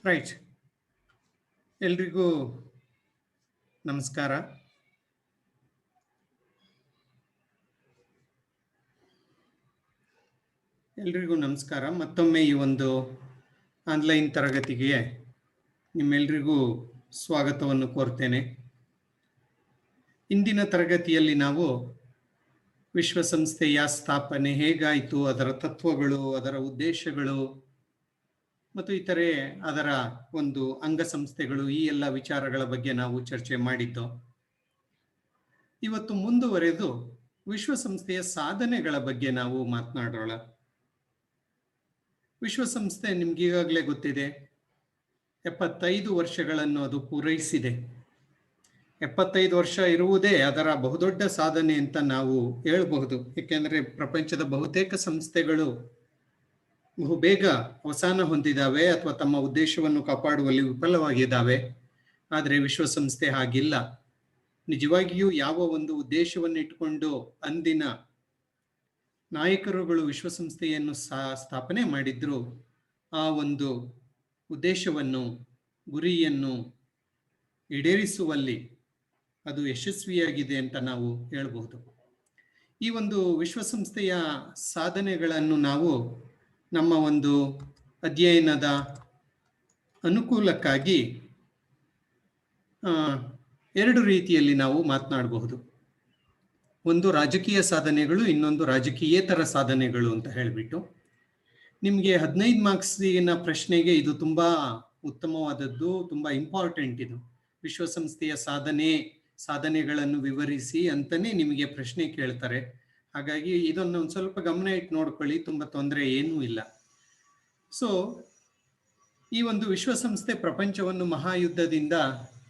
Right. ಎಲ್ರಿಗೂ ನಮಸ್ಕಾರ. ಮತ್ತೊಮ್ಮೆ ಈ ಒಂದು ಆನ್ಲೈನ್ ತರಗತಿಗೆ ನಿಮ್ಮೆಲ್ರಿಗೂ ಸ್ವಾಗತವನ್ನು ಕೋರ್ತೇನೆ. ಇಂದಿನ ತರಗತಿಯಲ್ಲಿ ನಾವು ವಿಶ್ವಸಂಸ್ಥೆಯ ಸ್ಥಾಪನೆ ಹೇಗಾಯಿತು, ಅದರ ತತ್ವಗಳು, ಅದರ ಉದ್ದೇಶಗಳು ಮತ್ತು ಇತರೆ ಅದರ ಒಂದು ಅಂಗಸಂಸ್ಥೆಗಳು, ಈ ಎಲ್ಲ ವಿಚಾರಗಳ ಬಗ್ಗೆ ನಾವು ಚರ್ಚೆ ಮಾಡಿದ್ದು. ಇವತ್ತು ಮುಂದುವರೆದು ವಿಶ್ವಸಂಸ್ಥೆಯ ಸಾಧನೆಗಳ ಬಗ್ಗೆ ನಾವು ಮಾತನಾಡೋಣ. ವಿಶ್ವಸಂಸ್ಥೆ ನಿಮ್ಗೀಗಾಗಲೇ ಗೊತ್ತಿದೆ, 75 ವರ್ಷಗಳನ್ನು ಅದು ಪೂರೈಸಿದೆ. 75 ವರ್ಷ ಇರುವುದೇ ಅದರ ಬಹುದೊಡ್ಡ ಸಾಧನೆ ಅಂತ ನಾವು ಹೇಳಬಹುದು. ಏಕೆಂದರೆ ಪ್ರಪಂಚದ ಬಹುತೇಕ ಸಂಸ್ಥೆಗಳು ಬಹುಬೇಗ ಅವಸಾನ ಹೊಂದಿದ್ದಾವೆ ಅಥವಾ ತಮ್ಮ ಉದ್ದೇಶವನ್ನು ಕಾಪಾಡುವಲ್ಲಿ ವಿಫಲವಾಗಿದ್ದಾವೆ. ಆದರೆ ವಿಶ್ವಸಂಸ್ಥೆ ಹಾಗಿಲ್ಲ. ನಿಜವಾಗಿಯೂ ಯಾವ ಒಂದು ಉದ್ದೇಶವನ್ನು ಇಟ್ಟುಕೊಂಡು ಅಂದಿನ ನಾಯಕರುಗಳು ವಿಶ್ವಸಂಸ್ಥೆಯನ್ನು ಸ್ಥಾಪನೆ ಮಾಡಿದ್ರು, ಆ ಒಂದು ಉದ್ದೇಶವನ್ನು, ಗುರಿಯನ್ನು ಈಡೇರಿಸುವಲ್ಲಿ ಅದು ಯಶಸ್ವಿಯಾಗಿದೆ ಅಂತ ನಾವು ಹೇಳಬಹುದು. ಈ ಒಂದು ವಿಶ್ವಸಂಸ್ಥೆಯ ಸಾಧನೆಗಳನ್ನು ನಾವು ನಮ್ಮ ಒಂದು ಅಧ್ಯಯನದ ಅನುಕೂಲಕ್ಕಾಗಿ ಎರಡು ರೀತಿಯಲ್ಲಿ ನಾವು ಮಾತನಾಡಬಹುದು. ಒಂದು ರಾಜಕೀಯ ಸಾಧನೆಗಳು, ಇನ್ನೊಂದು ರಾಜಕೀಯೇತರ ಸಾಧನೆಗಳು ಅಂತ ಹೇಳಿಬಿಟ್ಟು. ನಿಮಗೆ 15 ಮಾರ್ಕ್ಸಿನ ಪ್ರಶ್ನೆಗೆ ಇದು ತುಂಬ ಉತ್ತಮವಾದದ್ದು, ತುಂಬ ಇಂಪಾರ್ಟೆಂಟ್. ಇದು ವಿಶ್ವಸಂಸ್ಥೆಯ ಸಾಧನೆಗಳನ್ನು ವಿವರಿಸಿ ಅಂತಲೇ ನಿಮಗೆ ಪ್ರಶ್ನೆ ಕೇಳ್ತಾರೆ. ಹಾಗಾಗಿ ಇದನ್ನು ಒಂದು ಸ್ವಲ್ಪ ಗಮನ ಇಟ್ಟು ನೋಡ್ಕೊಳ್ಳಿ, ತುಂಬ ತೊಂದರೆ ಏನೂ ಇಲ್ಲ. ಸೊ ಈ ಒಂದು ವಿಶ್ವಸಂಸ್ಥೆ ಪ್ರಪಂಚವನ್ನು ಮಹಾಯುದ್ಧದಿಂದ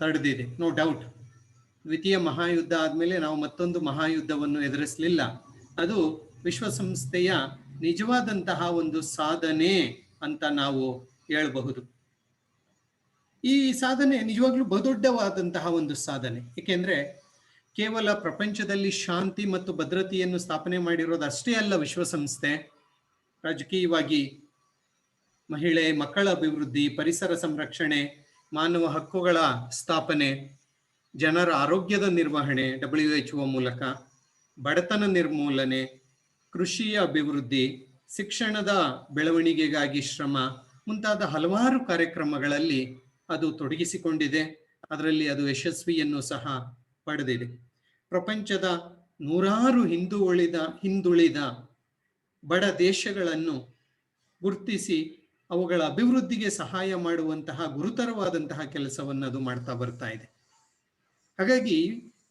ತಡೆದಿದೆ, ನೋ ಡೌಟ್. ದ್ವಿತೀಯ ಮಹಾಯುದ್ಧ ಆದಮೇಲೆ ನಾವು ಮತ್ತೊಂದು ಮಹಾಯುದ್ಧವನ್ನು ಎದುರಿಸಲಿಲ್ಲ. ಅದು ವಿಶ್ವಸಂಸ್ಥೆಯ ನಿಜವಾದಂತಹ ಒಂದು ಸಾಧನೆ ಅಂತ ನಾವು ಹೇಳಬಹುದು. ಈ ಸಾಧನೆ ನಿಜವಾಗ್ಲೂ ಬಹುದೊಡ್ಡವಾದಂತಹ ಒಂದು ಸಾಧನೆ. ಏಕೆಂದರೆ ಕೇವಲ ಪ್ರಪಂಚದಲ್ಲಿ ಶಾಂತಿ ಮತ್ತು ಭದ್ರತೆಯನ್ನು ಸ್ಥಾಪನೆ ಮಾಡಿರೋದು ಅಷ್ಟೇ ಅಲ್ಲ ವಿಶ್ವಸಂಸ್ಥೆ. ರಾಜಕೀಯವಾಗಿ ಮಹಿಳೆ, ಮಕ್ಕಳ ಅಭಿವೃದ್ಧಿ, ಪರಿಸರ ಸಂರಕ್ಷಣೆ, ಮಾನವ ಹಕ್ಕುಗಳ ಸ್ಥಾಪನೆ, ಜನರ ಆರೋಗ್ಯದ ನಿರ್ವಹಣೆ WHO ಮೂಲಕ, ಬಡತನ ನಿರ್ಮೂಲನೆ, ಕೃಷಿಯ ಅಭಿವೃದ್ಧಿ, ಶಿಕ್ಷಣದ ಬೆಳವಣಿಗೆಗಾಗಿ ಶ್ರಮ ಮುಂತಾದ ಹಲವಾರು ಕಾರ್ಯಕ್ರಮಗಳಲ್ಲಿ ಅದು ತೊಡಗಿಸಿಕೊಂಡಿದೆ. ಅದರಲ್ಲಿ ಅದು ಯಶಸ್ವಿಯನ್ನು ಸಹ ಪಡೆದಿದೆ. ಪ್ರಪಂಚದ ನೂರಾರು ಹಿಂದುಳಿದ ಬಡ ದೇಶಗಳನ್ನು ಗುರುತಿಸಿ ಅವುಗಳ ಅಭಿವೃದ್ಧಿಗೆ ಸಹಾಯ ಮಾಡುವಂತಹ ಗುರುತರವಾದಂತಹ ಕೆಲಸವನ್ನು ಅದು ಮಾಡ್ತಾ ಬರ್ತಾ ಇದೆ. ಹಾಗಾಗಿ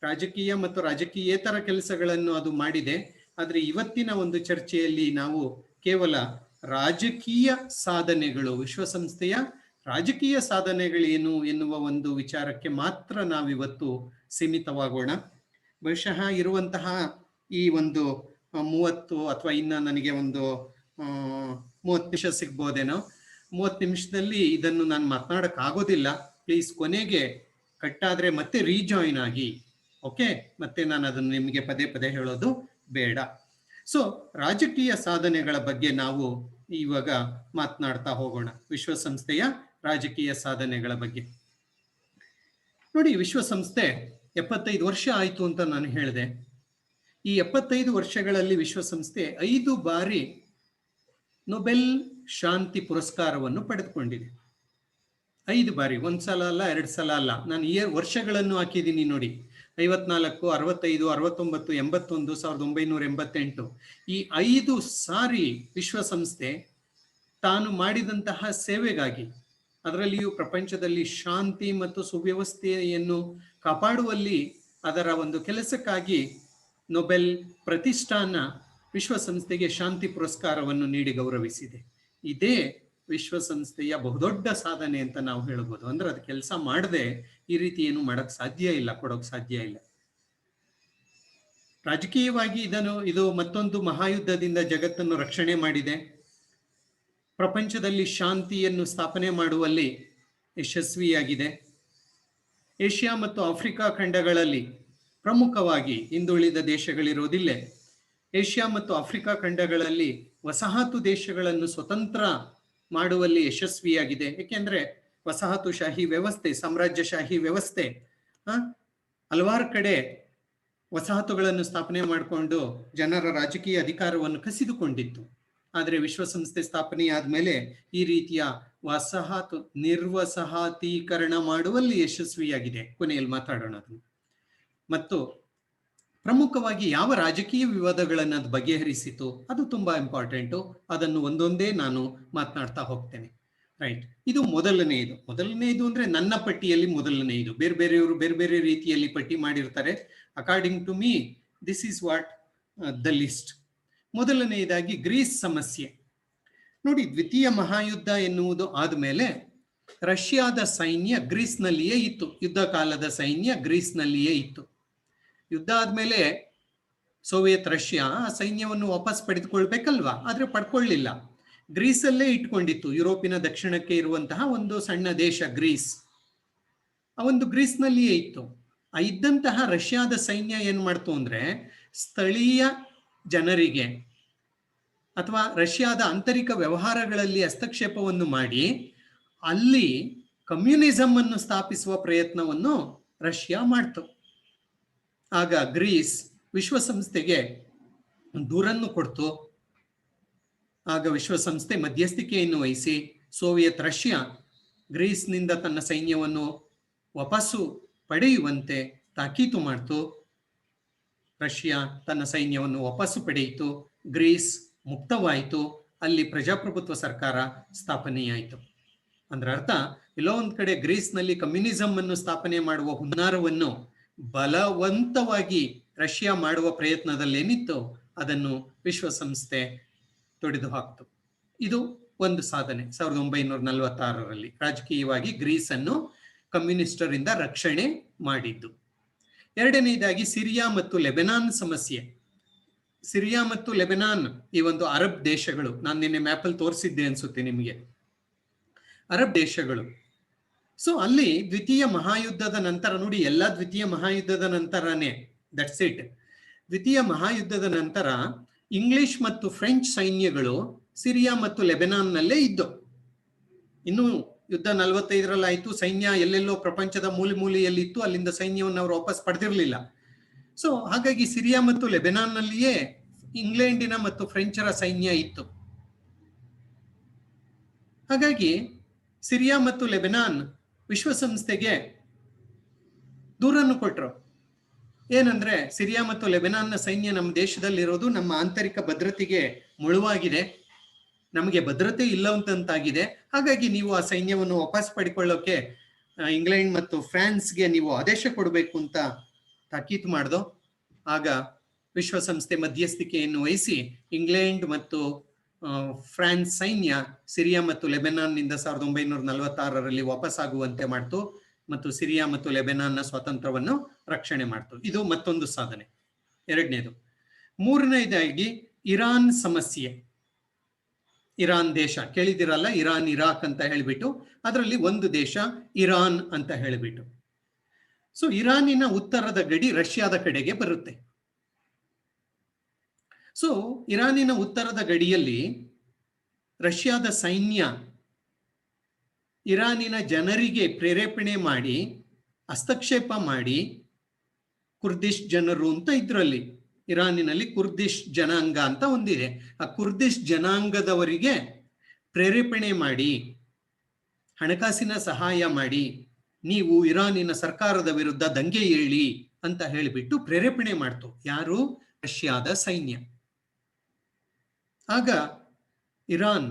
ರಾಜಕೀಯ ಮತ್ತು ರಾಜಕೀಯೇತರ ಕೆಲಸಗಳನ್ನು ಅದು ಮಾಡಿದೆ. ಆದರೆ ಇವತ್ತಿನ ಒಂದು ಚರ್ಚೆಯಲ್ಲಿ ನಾವು ಕೇವಲ ರಾಜಕೀಯ ಸಾಧನೆಗಳು, ವಿಶ್ವಸಂಸ್ಥೆಯ ರಾಜಕೀಯ ಸಾಧನೆಗಳೇನು ಎನ್ನುವ ಒಂದು ವಿಚಾರಕ್ಕೆ ಮಾತ್ರ ನಾವಿವತ್ತು ಸೀಮಿತವಾಗೋಣ. ಬಹುಶಃ ಇರುವಂತಹ ಈ ಒಂದು 30 ಅಥವಾ ಇನ್ನು ನನಗೆ ಒಂದು 30 ನಿಮಿಷ ಸಿಗ್ಬೋದೇನೋ. 30 ನಿಮಿಷದಲ್ಲಿ ಇದನ್ನು ನಾನು ಮಾತನಾಡೋಕ್ಕಾಗೋದಿಲ್ಲ. ಪ್ಲೀಸ್ ಕೊನೆಗೆ ಕಟ್ಟಾದರೆ ಮತ್ತೆ ರೀಜಾಯಿನ್ ಆಗಿ, ಓಕೆ? ಮತ್ತೆ ನಾನು ಅದನ್ನು ನಿಮಗೆ ಪದೇ ಪದೇ ಹೇಳೋದು ಬೇಡ. ಸೊ ರಾಜಕೀಯ ಸಾಧನೆಗಳ ಬಗ್ಗೆ ನಾವು ಇವಾಗ ಮಾತನಾಡ್ತಾ ಹೋಗೋಣ. ವಿಶ್ವಸಂಸ್ಥೆಯ ರಾಜಕೀಯ ಸಾಧನೆಗಳ ಬಗ್ಗೆ ನೋಡಿ. ವಿಶ್ವಸಂಸ್ಥೆ 75 ವರ್ಷ ಆಯಿತು ಅಂತ ನಾನು ಹೇಳಿದೆ. ಈ 75 ವರ್ಷಗಳಲ್ಲಿ ವಿಶ್ವಸಂಸ್ಥೆ 5 ಬಾರಿ ನೊಬೆಲ್ ಶಾಂತಿ ಪುರಸ್ಕಾರವನ್ನು ಪಡೆದುಕೊಂಡಿದೆ. 5 ಬಾರಿ, 1 ಸಲ ಅಲ್ಲ, 2 ಸಲ ಅಲ್ಲ. ನಾನು ವರ್ಷಗಳನ್ನು ಹಾಕಿದ್ದೀನಿ ನೋಡಿ. 54, 65, 69, 81, 1988. ಈ 5 ಸಾರಿ ವಿಶ್ವಸಂಸ್ಥೆ ತಾನು ಮಾಡಿದಂತಹ ಸೇವೆಗಾಗಿ, ಅದರಲ್ಲಿಯೂ ಪ್ರಪಂಚದಲ್ಲಿ ಶಾಂತಿ ಮತ್ತು ಸುವ್ಯವಸ್ಥೆಯನ್ನು ಕಾಪಾಡುವಲ್ಲಿ ಅದರ ಒಂದು ಕೆಲಸಕ್ಕಾಗಿ ನೊಬೆಲ್ ಪ್ರತಿಷ್ಠಾನ ವಿಶ್ವಸಂಸ್ಥೆಗೆ ಶಾಂತಿ ಪುರಸ್ಕಾರವನ್ನು ನೀಡಿ ಗೌರವಿಸಿದೆ. ಇದೇ ವಿಶ್ವಸಂಸ್ಥೆಯ ಬಹುದೊಡ್ಡ ಸಾಧನೆ ಅಂತ ನಾವು ಹೇಳ್ಬೋದು. ಅಂದ್ರೆ ಅದು ಕೆಲಸ ಮಾಡದೆ ಈ ರೀತಿ ಏನು ಮಾಡಕ್ ಸಾಧ್ಯ ಇಲ್ಲ, ಕೊಡೋಕ್ ಸಾಧ್ಯ ಇಲ್ಲ. ರಾಜಕೀಯವಾಗಿ ಇದು ಮತ್ತೊಂದು ಮಹಾಯುದ್ಧದಿಂದ ಜಗತ್ತನ್ನು ರಕ್ಷಣೆ ಮಾಡಿದೆ. ಪ್ರಪಂಚದಲ್ಲಿ ಶಾಂತಿಯನ್ನು ಸ್ಥಾಪನೆ ಮಾಡುವಲ್ಲಿ ಯಶಸ್ವಿಯಾಗಿದೆ. ಏಷ್ಯಾ ಮತ್ತು ಆಫ್ರಿಕಾ ಖಂಡಗಳಲ್ಲಿ, ಪ್ರಮುಖವಾಗಿ ಹಿಂದುಳಿದ ದೇಶಗಳಿರೋದಿಲ್ಲ, ಏಷ್ಯಾ ಮತ್ತು ಆಫ್ರಿಕಾ ಖಂಡಗಳಲ್ಲಿ ವಸಾಹತು ದೇಶಗಳನ್ನು ಸ್ವತಂತ್ರ ಮಾಡುವಲ್ಲಿ ಯಶಸ್ವಿಯಾಗಿದೆ. ಏಕೆಂದರೆ ವಸಾಹತುಶಾಹಿ ವ್ಯವಸ್ಥೆ, ಸಾಮ್ರಾಜ್ಯಶಾಹಿ ವ್ಯವಸ್ಥೆ ಹಲವಾರು ಕಡೆ ವಸಾಹತುಗಳನ್ನು ಸ್ಥಾಪನೆ ಮಾಡಿಕೊಂಡು ಜನರ ರಾಜಕೀಯ ಅಧಿಕಾರವನ್ನು ಕಸಿದುಕೊಂಡಿತ್ತು. ಆದರೆ ವಿಶ್ವಸಂಸ್ಥೆ ಸ್ಥಾಪನೆಯಾದ್ಮೇಲೆ ಈ ರೀತಿಯ ನಿರ್ವಸಾಹತೀಕರಣ ಮಾಡುವಲ್ಲಿ ಯಶಸ್ವಿಯಾಗಿದೆ. ಕೊನೆಯಲ್ಲಿ ಮಾತಾಡೋಣ ಅದನ್ನು. ಮತ್ತು ಪ್ರಮುಖವಾಗಿ ಯಾವ ರಾಜಕೀಯ ವಿವಾದಗಳನ್ನು ಅದು ಬಗೆಹರಿಸಿತು ಅದು ತುಂಬಾ ಇಂಪಾರ್ಟೆಂಟು. ಅದನ್ನು ಒಂದೊಂದೇ ನಾನು ಮಾತನಾಡ್ತಾ ಹೋಗ್ತೇನೆ. ರೈಟ್, ಇದು ಮೊದಲನೆಯದು ಅಂದ್ರೆ ನನ್ನ ಪಟ್ಟಿಯಲ್ಲಿ ಮೊದಲನೆಯದು. ಬೇರೆ ಬೇರೆಯವರು ಬೇರೆ ಬೇರೆ ರೀತಿಯಲ್ಲಿ ಪಟ್ಟಿ ಮಾಡಿರ್ತಾರೆ. According to me this is what the list. ಮೊದಲನೆಯದಾಗಿ ಗ್ರೀಸ್ ಸಮಸ್ಯೆ. ನೋಡಿ, ದ್ವಿತೀಯ ಮಹಾಯುದ್ಧ ಎನ್ನುವುದು ಆದ್ಮೇಲೆ ರಷ್ಯಾದ ಸೈನ್ಯ ಗ್ರೀಸ್ನಲ್ಲಿಯೇ ಇತ್ತು. ಯುದ್ಧ ಕಾಲದ ಸೈನ್ಯ ಗ್ರೀಸ್ನಲ್ಲಿಯೇ ಇತ್ತು. ಯುದ್ಧ ಆದ್ಮೇಲೆ ಸೋವಿಯತ್ ರಷ್ಯಾ ಆ ಸೈನ್ಯವನ್ನು ವಾಪಸ್ ಪಡೆದುಕೊಳ್ಬೇಕಲ್ವಾ, ಆದ್ರೆ ಪಡ್ಕೊಳ್ಳಿಲ್ಲ. ಗ್ರೀಸಲ್ಲೇ ಇಟ್ಕೊಂಡಿತ್ತು. ಯುರೋಪಿನ ದಕ್ಷಿಣಕ್ಕೆ ಇರುವಂತಹ ಒಂದು ಸಣ್ಣ ದೇಶ ಗ್ರೀಸ್, ಆ ಒಂದು ಗ್ರೀಸ್ನಲ್ಲಿಯೇ ಇತ್ತು. ಆ ಇದ್ದಂತಹ ರಷ್ಯಾದ ಸೈನ್ಯ ಏನ್ ಮಾಡ್ತು ಅಂದ್ರೆ, ಸ್ಥಳೀಯ ಜನರಿಗೆ ಅಥವಾ ರಷ್ಯಾದ ಆಂತರಿಕ ವ್ಯವಹಾರಗಳಲ್ಲಿ ಹಸ್ತಕ್ಷೇಪವನ್ನು ಮಾಡಿ ಅಲ್ಲಿ ಕಮ್ಯುನಿಸಂ ಅನ್ನು ಸ್ಥಾಪಿಸುವ ಪ್ರಯತ್ನವನ್ನು ರಷ್ಯಾ ಮಾಡ್ತು. ಆಗ ಗ್ರೀಸ್ ವಿಶ್ವಸಂಸ್ಥೆಗೆ ದೂರನ್ನು ಕೊಡ್ತು. ಆಗ ವಿಶ್ವಸಂಸ್ಥೆ ಮಧ್ಯಸ್ಥಿಕೆಯನ್ನು ವಹಿಸಿ ಸೋವಿಯತ್ ರಷ್ಯಾ ಗ್ರೀಸ್ನಿಂದ ತನ್ನ ಸೈನ್ಯವನ್ನು ವಾಪಸ್ಸು ಪಡೆಯುವಂತೆ ತಾಕೀತು ಮಾಡ್ತು. ರಷ್ಯಾ ತನ್ನ ಸೈನ್ಯವನ್ನು ವಾಪಸ್ಸು ಪಡೆಯಿತು. ಗ್ರೀಸ್ ಮುಕ್ತವಾಯಿತು. ಅಲ್ಲಿ ಪ್ರಜಾಪ್ರಭುತ್ವ ಸರ್ಕಾರ ಸ್ಥಾಪನೆಯಾಯಿತು. ಅಂದ್ರೆ ಅರ್ಥ, ಎಲ್ಲೋ ಒಂದ್ ಕಡೆ ಗ್ರೀಸ್ನಲ್ಲಿ ಕಮ್ಯುನಿಸಂ ಅನ್ನು ಸ್ಥಾಪನೆ ಮಾಡುವ ಹುನ್ನಾರವನ್ನು ಬಲವಂತವಾಗಿ ರಷ್ಯಾ ಮಾಡುವ ಪ್ರಯತ್ನದಲ್ಲೇನಿತ್ತು ಅದನ್ನು ವಿಶ್ವಸಂಸ್ಥೆ ತೊಡೆದು ಹಾಕ್ತು. ಇದು ಒಂದು ಸಾಧನೆ 1946ರಲ್ಲಿ ರಾಜಕೀಯವಾಗಿ ಗ್ರೀಸ್ ಅನ್ನು ಕಮ್ಯುನಿಸ್ಟರಿಂದ ರಕ್ಷಣೆ ಮಾಡಿದ್ದು. ಎರಡನೆಯದಾಗಿ ಸಿರಿಯಾ ಮತ್ತು ಲೆಬನಾನ್ ಸಮಸ್ಯೆ. ಸಿರಿಯಾ ಮತ್ತು ಲೆಬನಾನ್ ಈ ಒಂದು ಅರಬ್ ದೇಶಗಳು, ನಾನು ನಿನ್ನೆ ಮ್ಯಾಪಲ್ಲಿ ತೋರಿಸಿದ್ದೆ ಅನ್ಸುತ್ತೆ ನಿಮಗೆ, ಅರಬ್ ದೇಶಗಳು. ಸೊ ಅಲ್ಲಿ ದ್ವಿತೀಯ ಮಹಾಯುದ್ಧದ ನಂತರ, ನೋಡಿ ಎಲ್ಲ ದ್ವಿತೀಯ ಮಹಾಯುದ್ಧದ ನಂತರನೇ, ದಟ್ಸ್ ಇಟ್. ದ್ವಿತೀಯ ಮಹಾಯುದ್ಧದ ನಂತರ ಇಂಗ್ಲಿಷ್ ಮತ್ತು ಫ್ರೆಂಚ್ ಸೈನ್ಯಗಳು ಸಿರಿಯಾ ಮತ್ತು ಲೆಬನಾನ್ನಲ್ಲೇ ಇದ್ದು. ಇನ್ನು ಯುದ್ಧ 45ರಲ್ಲಿ ಆಯ್ತು. ಸೈನ್ಯ ಎಲ್ಲೆಲ್ಲೋ ಪ್ರಪಂಚದ ಮೂಲೆಯಲ್ಲಿತ್ತು. ಅಲ್ಲಿಂದ ಸೈನ್ಯವನ್ನು ಅವರು ವಾಪಸ್ ಪಡೆದಿರಲಿಲ್ಲ. ಸೊ ಹಾಗಾಗಿ ಸಿರಿಯಾ ಮತ್ತು ಲೆಬನಾನ್ನಲ್ಲಿಯೇ ಇಂಗ್ಲೆಂಡಿನ ಮತ್ತು ಫ್ರೆಂಚರ ಸೈನ್ಯ ಇತ್ತು. ಹಾಗಾಗಿ ಸಿರಿಯಾ ಮತ್ತು ಲೆಬನಾನ್ ವಿಶ್ವಸಂಸ್ಥೆಗೆ ದೂರನ್ನು ಕೊಟ್ಟರು. ಏನಂದ್ರೆ, ಸಿರಿಯಾ ಮತ್ತು ಲೆಬನಾನ್ನ ಸೈನ್ಯ ನಮ್ಮ ದೇಶದಲ್ಲಿರೋದು ನಮ್ಮ ಆಂತರಿಕ ಭದ್ರತೆಗೆ ಮುಳುವಾಗಿದೆ, ನಮಗೆ ಭದ್ರತೆ ಇಲ್ಲವಂತಾಗಿದೆ. ಹಾಗಾಗಿ ನೀವು ಆ ಸೈನ್ಯವನ್ನು ವಾಪಸ್ ಪಡಿಕೊಳ್ಳೋಕೆ ಇಂಗ್ಲೆಂಡ್ ಮತ್ತು ಫ್ರಾನ್ಸ್ಗೆ ನೀವು ಆದೇಶ ಕೊಡಬೇಕು ಅಂತ ತಾಕೀತು ಮಾಡ್ದೋ. ಆಗ ವಿಶ್ವಸಂಸ್ಥೆ ಮಧ್ಯಸ್ಥಿಕೆಯನ್ನು ವಹಿಸಿ ಇಂಗ್ಲೆಂಡ್ ಮತ್ತು ಫ್ರಾನ್ಸ್ ಸೈನ್ಯ ಸಿರಿಯಾ ಮತ್ತು ಲೆಬನಾನ್ನಿಂದ 1946ರಲ್ಲಿ ವಾಪಸ್ಸಾಗುವಂತೆ ಮಾಡ್ತು ಮತ್ತು ಸಿರಿಯಾ ಮತ್ತು ಲೆಬನಾನ್ನ ಸ್ವಾತಂತ್ರ್ಯವನ್ನು ರಕ್ಷಣೆ ಮಾಡ್ತು. ಇದು ಮತ್ತೊಂದು ಸಾಧನೆ, ಎರಡನೇದು. ಮೂರನೇದಾಗಿ ಇರಾನ್ ಸಮಸ್ಯೆ. ಇರಾನ್ ದೇಶ ಕೇಳಿದಿರಲ್ಲ, ಇರಾನ್ ಇರಾಕ್ ಅಂತ ಹೇಳಿಬಿಟ್ಟು, ಅದರಲ್ಲಿ ಒಂದು ದೇಶ ಇರಾನ್ ಅಂತ ಹೇಳಿಬಿಟ್ಟು. ಸೊ ಇರಾನಿನ ಉತ್ತರದ ಗಡಿ ರಷ್ಯಾದ ಕಡೆಗೆ ಬರುತ್ತೆ. ಸೊ ಇರಾನಿನ ಉತ್ತರದ ಗಡಿಯಲ್ಲಿ ರಷ್ಯಾದ ಸೈನ್ಯ ಇರಾನಿನ ಜನರಿಗೆ ಪ್ರೇರೇಪಣೆ ಮಾಡಿ ಹಸ್ತಕ್ಷೇಪ ಮಾಡಿ, ಕುರ್ದಿಶ್ ಜನರು ಅಂತ ಇದ್ರಲ್ಲಿ, ಇರಾನಿನಲ್ಲಿ ಕುರ್ದಿಶ್ ಜನಾಂಗ ಅಂತ ಒಂದಿದೆ, ಆ ಕುರ್ದಿಶ್ ಜನಾಂಗದವರಿಗೆ ಪ್ರೇರೇಪಣೆ ಮಾಡಿ ಹಣಕಾಸಿನ ಸಹಾಯ ಮಾಡಿ ನೀವು ಇರಾನಿನ ಸರ್ಕಾರದ ವಿರುದ್ಧ ದಂಗೆ ಏಳಿ ಅಂತ ಹೇಳಿಬಿಟ್ಟು ಪ್ರೇರೇಪಣೆ ಮಾಡ್ತು. ಯಾರು? ರಷ್ಯಾದ ಸೈನ್ಯ. ಆಗ ಇರಾನ್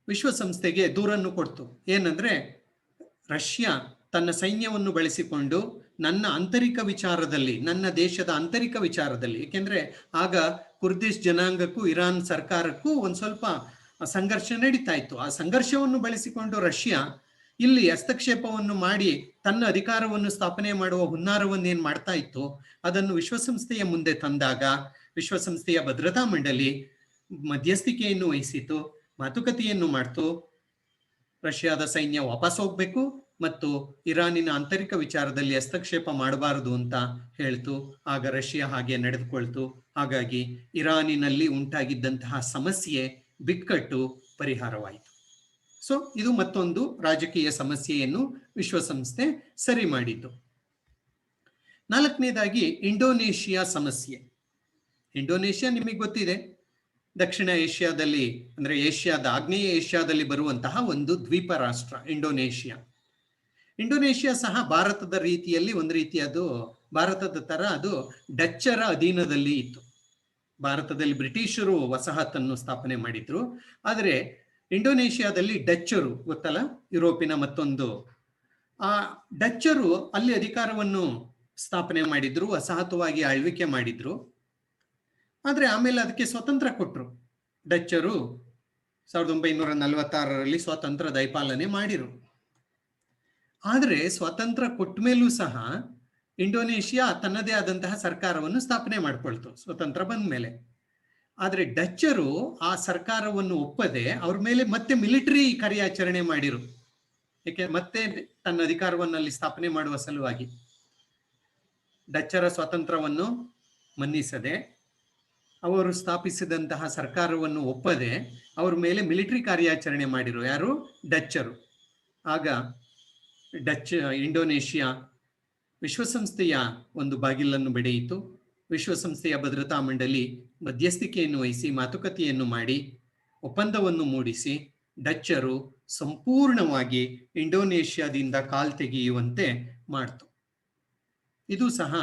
ವಿಶ್ವಸಂಸ್ಥೆಗೆ ದೂರನ್ನು ಕೊಡ್ತು. ಏನಂದ್ರೆ, ರಷ್ಯಾ ತನ್ನ ಸೈನ್ಯವನ್ನು ಬಳಸಿಕೊಂಡು ನನ್ನ ಆಂತರಿಕ ವಿಚಾರದಲ್ಲಿ, ನನ್ನ ದೇಶದ ಆಂತರಿಕ ವಿಚಾರದಲ್ಲಿ, ಏಕೆಂದ್ರೆ ಆಗ ಕುರ್ದಿಶ್ ಜನಾಂಗಕ್ಕೂ ಇರಾನ್ ಸರ್ಕಾರಕ್ಕೂ ಒಂದ್ ಸ್ವಲ್ಪ ಸಂಘರ್ಷ ನಡೀತಾ ಇತ್ತು. ಆ ಸಂಘರ್ಷವನ್ನು ಬಳಸಿಕೊಂಡು ರಷ್ಯಾ ಇಲ್ಲಿ ಹಸ್ತಕ್ಷೇಪವನ್ನು ಮಾಡಿ ತನ್ನ ಅಧಿಕಾರವನ್ನು ಸ್ಥಾಪನೆ ಮಾಡುವ ಹುನ್ನಾರವನ್ನೇನ್ ಮಾಡ್ತಾ ಇತ್ತು, ಅದನ್ನು ವಿಶ್ವಸಂಸ್ಥೆಯ ಮುಂದೆ ತಂದಾಗ ವಿಶ್ವಸಂಸ್ಥೆಯ ಭದ್ರತಾ ಮಂಡಳಿ ಮಧ್ಯಸ್ಥಿಕೆಯನ್ನು ವಹಿಸಿತು, ಮಾತುಕತೆಯನ್ನು ಮಾಡ್ತು. ರಷ್ಯಾದ ಸೈನ್ಯ ವಾಪಸ್ ಹೋಗ್ಬೇಕು ಮತ್ತು ಇರಾನಿನ ಆಂತರಿಕ ವಿಚಾರದಲ್ಲಿ ಹಸ್ತಕ್ಷೇಪ ಮಾಡಬಾರದು ಅಂತ ಹೇಳ್ತು. ಆಗ ರಷ್ಯಾ ಹಾಗೆ ನಡೆದುಕೊಳ್ತು. ಹಾಗಾಗಿ ಇರಾನಿನಲ್ಲಿ ಉಂಟಾಗಿದ್ದಂತಹ ಸಮಸ್ಯೆ ಬಿಕ್ಕಟ್ಟು ಪರಿಹಾರವಾಯಿತು. ಸೊ ಇದು ಮತ್ತೊಂದು ರಾಜಕೀಯ ಸಮಸ್ಯೆಯನ್ನು ವಿಶ್ವಸಂಸ್ಥೆ ಸರಿ ಮಾಡಿತು. ನಾಲ್ಕನೇದಾಗಿ ಇಂಡೋನೇಷಿಯಾ ಸಮಸ್ಯೆ. ಇಂಡೋನೇಷಿಯಾ ನಿಮಗೆ ಗೊತ್ತಿದೆ, ದಕ್ಷಿಣ ಏಷ್ಯಾದಲ್ಲಿ ಅಂದ್ರೆ ಏಷ್ಯಾದ ಆಗ್ನೇಯ ಏಷ್ಯಾದಲ್ಲಿ ಬರುವಂತಹ ಒಂದು ದ್ವೀಪ ರಾಷ್ಟ್ರ ಇಂಡೋನೇಷಿಯಾ. ಇಂಡೋನೇಷಿಯಾ ಸಹ ಭಾರತದ ರೀತಿಯಲ್ಲಿ ಒಂದು ರೀತಿಯದು ಭಾರತದ ತರ ಅದು ಡಚ್ಚರ ಅಧೀನದಲ್ಲಿ ಇತ್ತು. ಭಾರತದಲ್ಲಿ ಬ್ರಿಟಿಷರು ವಸಾಹತನ್ನು ಸ್ಥಾಪನೆ ಮಾಡಿದ್ರು, ಆದರೆ ಇಂಡೋನೇಷಿಯಾದಲ್ಲಿ ಡಚ್ಚರು ಗೊತ್ತಲ್ಲ, ಯುರೋಪಿನ ಮತ್ತೊಂದು. ಆ ಡಚ್ಚರು ಅಲ್ಲಿ ಅಧಿಕಾರವನ್ನು ಸ್ಥಾಪನೆ ಮಾಡಿದ್ರು, ವಸಾಹತುವಾಗಿ ಆಳ್ವಿಕೆ ಮಾಡಿದ್ರು. ಆದ್ರೆ ಆಮೇಲೆ ಅದಕ್ಕೆ ಸ್ವತಂತ್ರ ಕೊಟ್ಟರು. ಡಚ್ಚರು 1946ರಲ್ಲಿ ಸ್ವಾತಂತ್ರ್ಯ ದಯಪಾಲನೆ ಮಾಡಿರು. ಆದರೆ ಸ್ವಾತಂತ್ರ್ಯ ಕೊಟ್ಟ ಮೇಲೂ ಸಹ ಇಂಡೋನೇಷಿಯಾ ತನ್ನದೇ ಆದಂತಹ ಸರ್ಕಾರವನ್ನು ಸ್ಥಾಪನೆ ಮಾಡ್ಕೊಳ್ತು ಸ್ವತಂತ್ರ ಬಂದ ಮೇಲೆ. ಆದರೆ ಡಚ್ಚರು ಆ ಸರ್ಕಾರವನ್ನು ಒಪ್ಪದೆ ಅವ್ರ ಮೇಲೆ ಮತ್ತೆ ಮಿಲಿಟರಿ ಕಾರ್ಯಾಚರಣೆ ಮಾಡಿರು. ಏಕೆ ಮತ್ತೆ ತನ್ನ ಅಧಿಕಾರವನ್ನು ಅಲ್ಲಿ ಸ್ಥಾಪನೆ ಮಾಡುವ ಸಲುವಾಗಿ. ಡಚ್ಚರ ಸ್ವಾತಂತ್ರ್ಯವನ್ನು ಮನ್ನಿಸದೆ ಅವರು ಸ್ಥಾಪಿಸಿದಂತಹ ಸರ್ಕಾರವನ್ನು ಒಪ್ಪದೆ ಅವ್ರ ಮೇಲೆ ಮಿಲಿಟರಿ ಕಾರ್ಯಾಚರಣೆ ಮಾಡಿರು. ಯಾರು? ಡಚ್ಚರು. ಆಗ ಇಂಡೋನೇಷಿಯಾ ವಿಶ್ವಸಂಸ್ಥೆಯ ಒಂದು ಬಾಗಿಲನ್ನು ಬಡಿಯಿತು. ವಿಶ್ವಸಂಸ್ಥೆಯ ಭದ್ರತಾ ಮಂಡಳಿ ಮಧ್ಯಸ್ಥಿಕೆಯನ್ನು ವಹಿಸಿ ಮಾತುಕತೆಯನ್ನು ಮಾಡಿ ಒಪ್ಪಂದವನ್ನು ಮೂಡಿಸಿ ಡಚ್ಚರು ಸಂಪೂರ್ಣವಾಗಿ ಇಂಡೋನೇಷಿಯಾದಿಂದ ಕಾಲ್ ತೆಗೆಯುವಂತೆ ಮಾಡ್ತು. ಇದು ಸಹ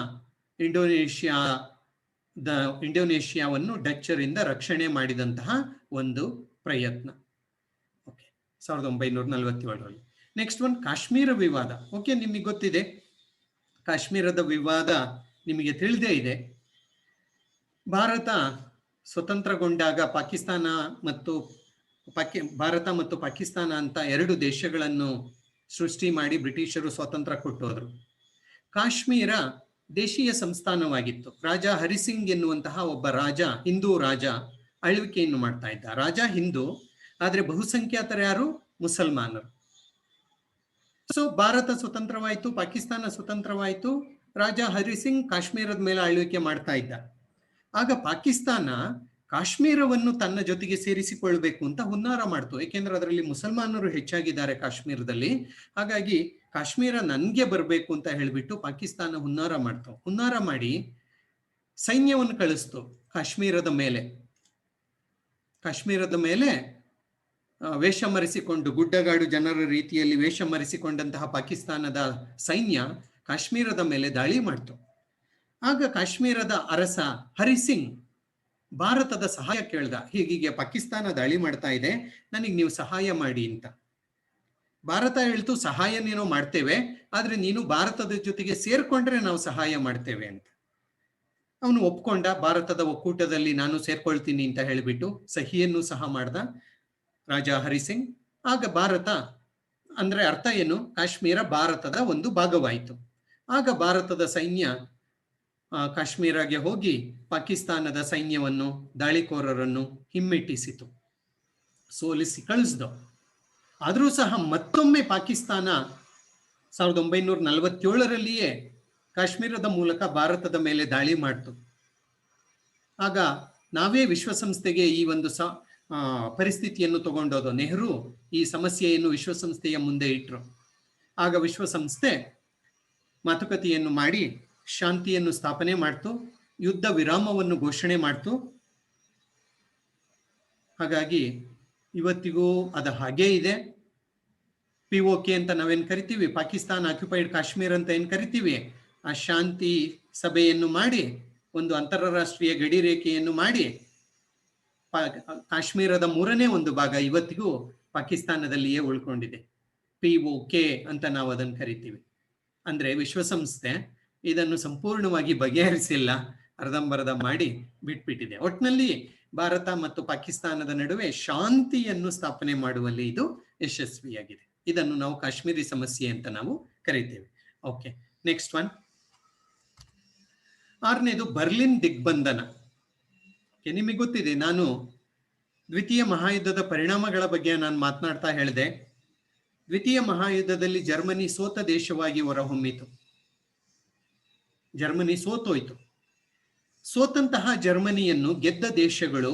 ಇಂಡೋನೇಷಿಯಾವನ್ನು ಡಚ್ಚರಿಂದ ರಕ್ಷಣೆ ಮಾಡಿದಂತಹ ಒಂದು ಪ್ರಯತ್ನ. ಓಕೆ, 1947ರಲ್ಲಿ. ನೆಕ್ಸ್ಟ್ ಒನ್ ಕಾಶ್ಮೀರ ವಿವಾದ. ಓಕೆ, ನಿಮಗೆ ಗೊತ್ತಿದೆ ಕಾಶ್ಮೀರದ ವಿವಾದ ನಿಮಗೆ ತಿಳಿದೇ ಇದೆ. ಭಾರತ ಸ್ವತಂತ್ರಗೊಂಡಾಗ ಭಾರತ ಮತ್ತು ಪಾಕಿಸ್ತಾನ ಅಂತ ಎರಡು ದೇಶಗಳನ್ನು ಸೃಷ್ಟಿ ಮಾಡಿ ಬ್ರಿಟಿಷರು ಸ್ವಾತಂತ್ರ್ಯ ಕೊಟ್ಟೋದ್ರು. ಕಾಶ್ಮೀರ ದೇಶೀಯ ಸಂಸ್ಥಾನವಾಗಿತ್ತು. ರಾಜ ಹರಿಸಿಂಗ್ ಎನ್ನುವಂತಹ ಒಬ್ಬ ರಾಜ, ಹಿಂದೂ ರಾಜ ಆಳ್ವಿಕೆಯನ್ನು ಮಾಡ್ತಾ ಇದ್ದ. ರಾಜ ಹಿಂದೂ, ಆದ್ರೆ ಬಹುಸಂಖ್ಯಾತರು ಯಾರು? ಮುಸಲ್ಮಾನರು. ಸೊ ಭಾರತ ಸ್ವತಂತ್ರವಾಯಿತು, ಪಾಕಿಸ್ತಾನ ಸ್ವತಂತ್ರವಾಯಿತು. ರಾಜ ಹರಿಸಿಂಗ್ ಕಾಶ್ಮೀರದ ಮೇಲೆ ಆಳ್ವಿಕೆ ಮಾಡ್ತಾ ಇದ್ದ. ಆಗ ಪಾಕಿಸ್ತಾನ ಕಾಶ್ಮೀರವನ್ನು ತನ್ನ ಜೊತೆಗೆ ಸೇರಿಸಿಕೊಳ್ಬೇಕು ಅಂತ ಹುನ್ನಾರ ಮಾಡ್ತು. ಏಕೆಂದ್ರೆ ಅದರಲ್ಲಿ ಮುಸಲ್ಮಾನರು ಹೆಚ್ಚಾಗಿದ್ದಾರೆ ಕಾಶ್ಮೀರದಲ್ಲಿ. ಹಾಗಾಗಿ ಕಾಶ್ಮೀರ ನನ್ಗೆ ಬರಬೇಕು ಅಂತ ಹೇಳಿಬಿಟ್ಟು ಪಾಕಿಸ್ತಾನ ಹುನ್ನಾರ ಮಾಡಿ ಸೈನ್ಯವನ್ನು ಕಳಿಸ್ತು ಕಾಶ್ಮೀರದ ಮೇಲೆ. ವೇಷ ಮರೆಸಿಕೊಂಡು, ಗುಡ್ಡಗಾಡು ಜನರ ರೀತಿಯಲ್ಲಿ ವೇಷ ಮರೆಸಿಕೊಂಡಂತಹ ಪಾಕಿಸ್ತಾನದ ಸೈನ್ಯ ಕಾಶ್ಮೀರದ ಮೇಲೆ ದಾಳಿ ಮಾಡ್ತು. ಆಗ ಕಾಶ್ಮೀರದ ಅರಸ ಹರಿಸಿಂಗ್ ಭಾರತದ ಸಹಾಯ ಕೇಳ್ದ. ಹೀಗೆ ಪಾಕಿಸ್ತಾನ ದಾಳಿ ಮಾಡ್ತಾ ಇದೆ, ನನಗೆ ನೀವು ಸಹಾಯ ಮಾಡಿ ಅಂತ. ಭಾರತ ಹೇಳ್ತು, ಸಹಾಯನೇನೋ ಮಾಡ್ತೇವೆ, ಆದ್ರೆ ನೀನು ಭಾರತದ ಜೊತೆಗೆ ಸೇರ್ಕೊಂಡ್ರೆ ನಾವು ಸಹಾಯ ಮಾಡ್ತೇವೆ ಅಂತ. ಅವನು ಒಪ್ಕೊಂಡ. ಭಾರತದ ಒಕ್ಕೂಟದಲ್ಲಿ ನಾನು ಸೇರ್ಕೊಳ್ತೀನಿ ಅಂತ ಹೇಳಿಬಿಟ್ಟು ಸಹಿಯನ್ನು ಸಹ ಮಾಡ್ದ ರಾಜ ಹರಿಸಿಂಗ್. ಆಗ ಭಾರತ ಅಂದ್ರೆ ಅರ್ಥ ಏನು? ಕಾಶ್ಮೀರ ಭಾರತದ ಒಂದು ಭಾಗವಾಯಿತು. ಆಗ ಭಾರತದ ಸೈನ್ಯ ಕಾಶ್ಮೀರಗೆ ಹೋಗಿ ಪಾಕಿಸ್ತಾನದ ಸೈನ್ಯವನ್ನು, ದಾಳಿಕೋರರನ್ನು ಹಿಮ್ಮೆಟ್ಟಿಸಿತು, ಸೋಲಿಸಿ ಕಳಿಸ್ದು. ಆದರೂ ಸಹ ಮತ್ತೊಮ್ಮೆ ಪಾಕಿಸ್ತಾನ 1947ರಲ್ಲಿಯೇ ಕಾಶ್ಮೀರದ ಮೂಲಕ ಭಾರತದ ಮೇಲೆ ದಾಳಿ ಮಾಡ್ತು. ಆಗ ನಾವೇ ವಿಶ್ವಸಂಸ್ಥೆಗೆ ಈ ಒಂದು ಪರಿಸ್ಥಿತಿಯನ್ನು ತಗೊಂಡೋದು. ನೆಹರು ಈ ಸಮಸ್ಯೆಯನ್ನು ವಿಶ್ವಸಂಸ್ಥೆಯ ಮುಂದೆ ಇಟ್ರು. ಆಗ ವಿಶ್ವಸಂಸ್ಥೆ ಮಾತುಕತೆಯನ್ನು ಮಾಡಿ ಶಾಂತಿಯನ್ನು ಸ್ಥಾಪನೆ ಮಾಡ್ತು, ಯುದ್ಧ ವಿರಾಮವನ್ನು ಘೋಷಣೆ ಮಾಡ್ತು. ಹಾಗಾಗಿ ಇವತ್ತಿಗೂ ಅದು ಹಾಗೇ ಇದೆ. POK ಅಂತ ನಾವೇನು ಕರಿತೀವಿ, ಪಾಕಿಸ್ತಾನ ಆಕ್ಯುಪೈಡ್ ಕಾಶ್ಮೀರ್ ಅಂತ ಏನು ಕರಿತೀವಿ, ಆ ಶಾಂತಿ ಸಭೆಯನ್ನು ಮಾಡಿ ಒಂದು ಅಂತಾರಾಷ್ಟ್ರೀಯ ಗಡಿ ರೇಖೆಯನ್ನು ಮಾಡಿ ಕಾಶ್ಮೀರದ 3ನೇ ಒಂದು ಭಾಗ ಇವತ್ತಿಗೂ ಪಾಕಿಸ್ತಾನದಲ್ಲಿಯೇ ಉಳ್ಕೊಂಡಿದೆ. POK ಅಂತ ನಾವು ಅದನ್ನು ಕರಿತೀವಿ. ಅಂದ್ರೆ ವಿಶ್ವಸಂಸ್ಥೆ ಇದನ್ನು ಸಂಪೂರ್ಣವಾಗಿ ಬಗೆಹರಿಸಿಲ್ಲ, ಅರ್ಧಂಬರ್ಧ ಮಾಡಿ ಬಿಟ್ಬಿಟ್ಟಿದೆ. ಒಟ್ಟಿನಲ್ಲಿ ಭಾರತ ಮತ್ತು ಪಾಕಿಸ್ತಾನದ ನಡುವೆ ಶಾಂತಿಯನ್ನು ಸ್ಥಾಪನೆ ಮಾಡುವಲ್ಲಿ ಇದು ಯಶಸ್ವಿಯಾಗಿದೆ. ಇದನ್ನು ನಾವು ಕಾಶ್ಮೀರಿ ಸಮಸ್ಯೆ ಅಂತ ನಾವು ಕರಿತೇವೆ. Okay, next one. 6ನೇದು ಬರ್ಲಿನ್ ದಿಗ್ಬಂಧನ. ನಿಮಗೆ ಗೊತ್ತಿದೆ, ನಾನು ದ್ವಿತೀಯ ಮಹಾಯುದ್ಧದ ಪರಿಣಾಮಗಳ ಬಗ್ಗೆ ನಾನು ಮಾತನಾಡ್ತಾ ಹೇಳಿದೆ. ದ್ವಿತೀಯ ಮಹಾಯುದ್ಧದಲ್ಲಿ ಜರ್ಮನಿ ಸೋತ ದೇಶವಾಗಿ ಹೊರಹೊಮ್ಮಿತು. ಜರ್ಮನಿ ಸೋತೋಯ್ತು. ಸೋತಂತಹ ಜರ್ಮನಿಯನ್ನು ಗೆದ್ದ ದೇಶಗಳು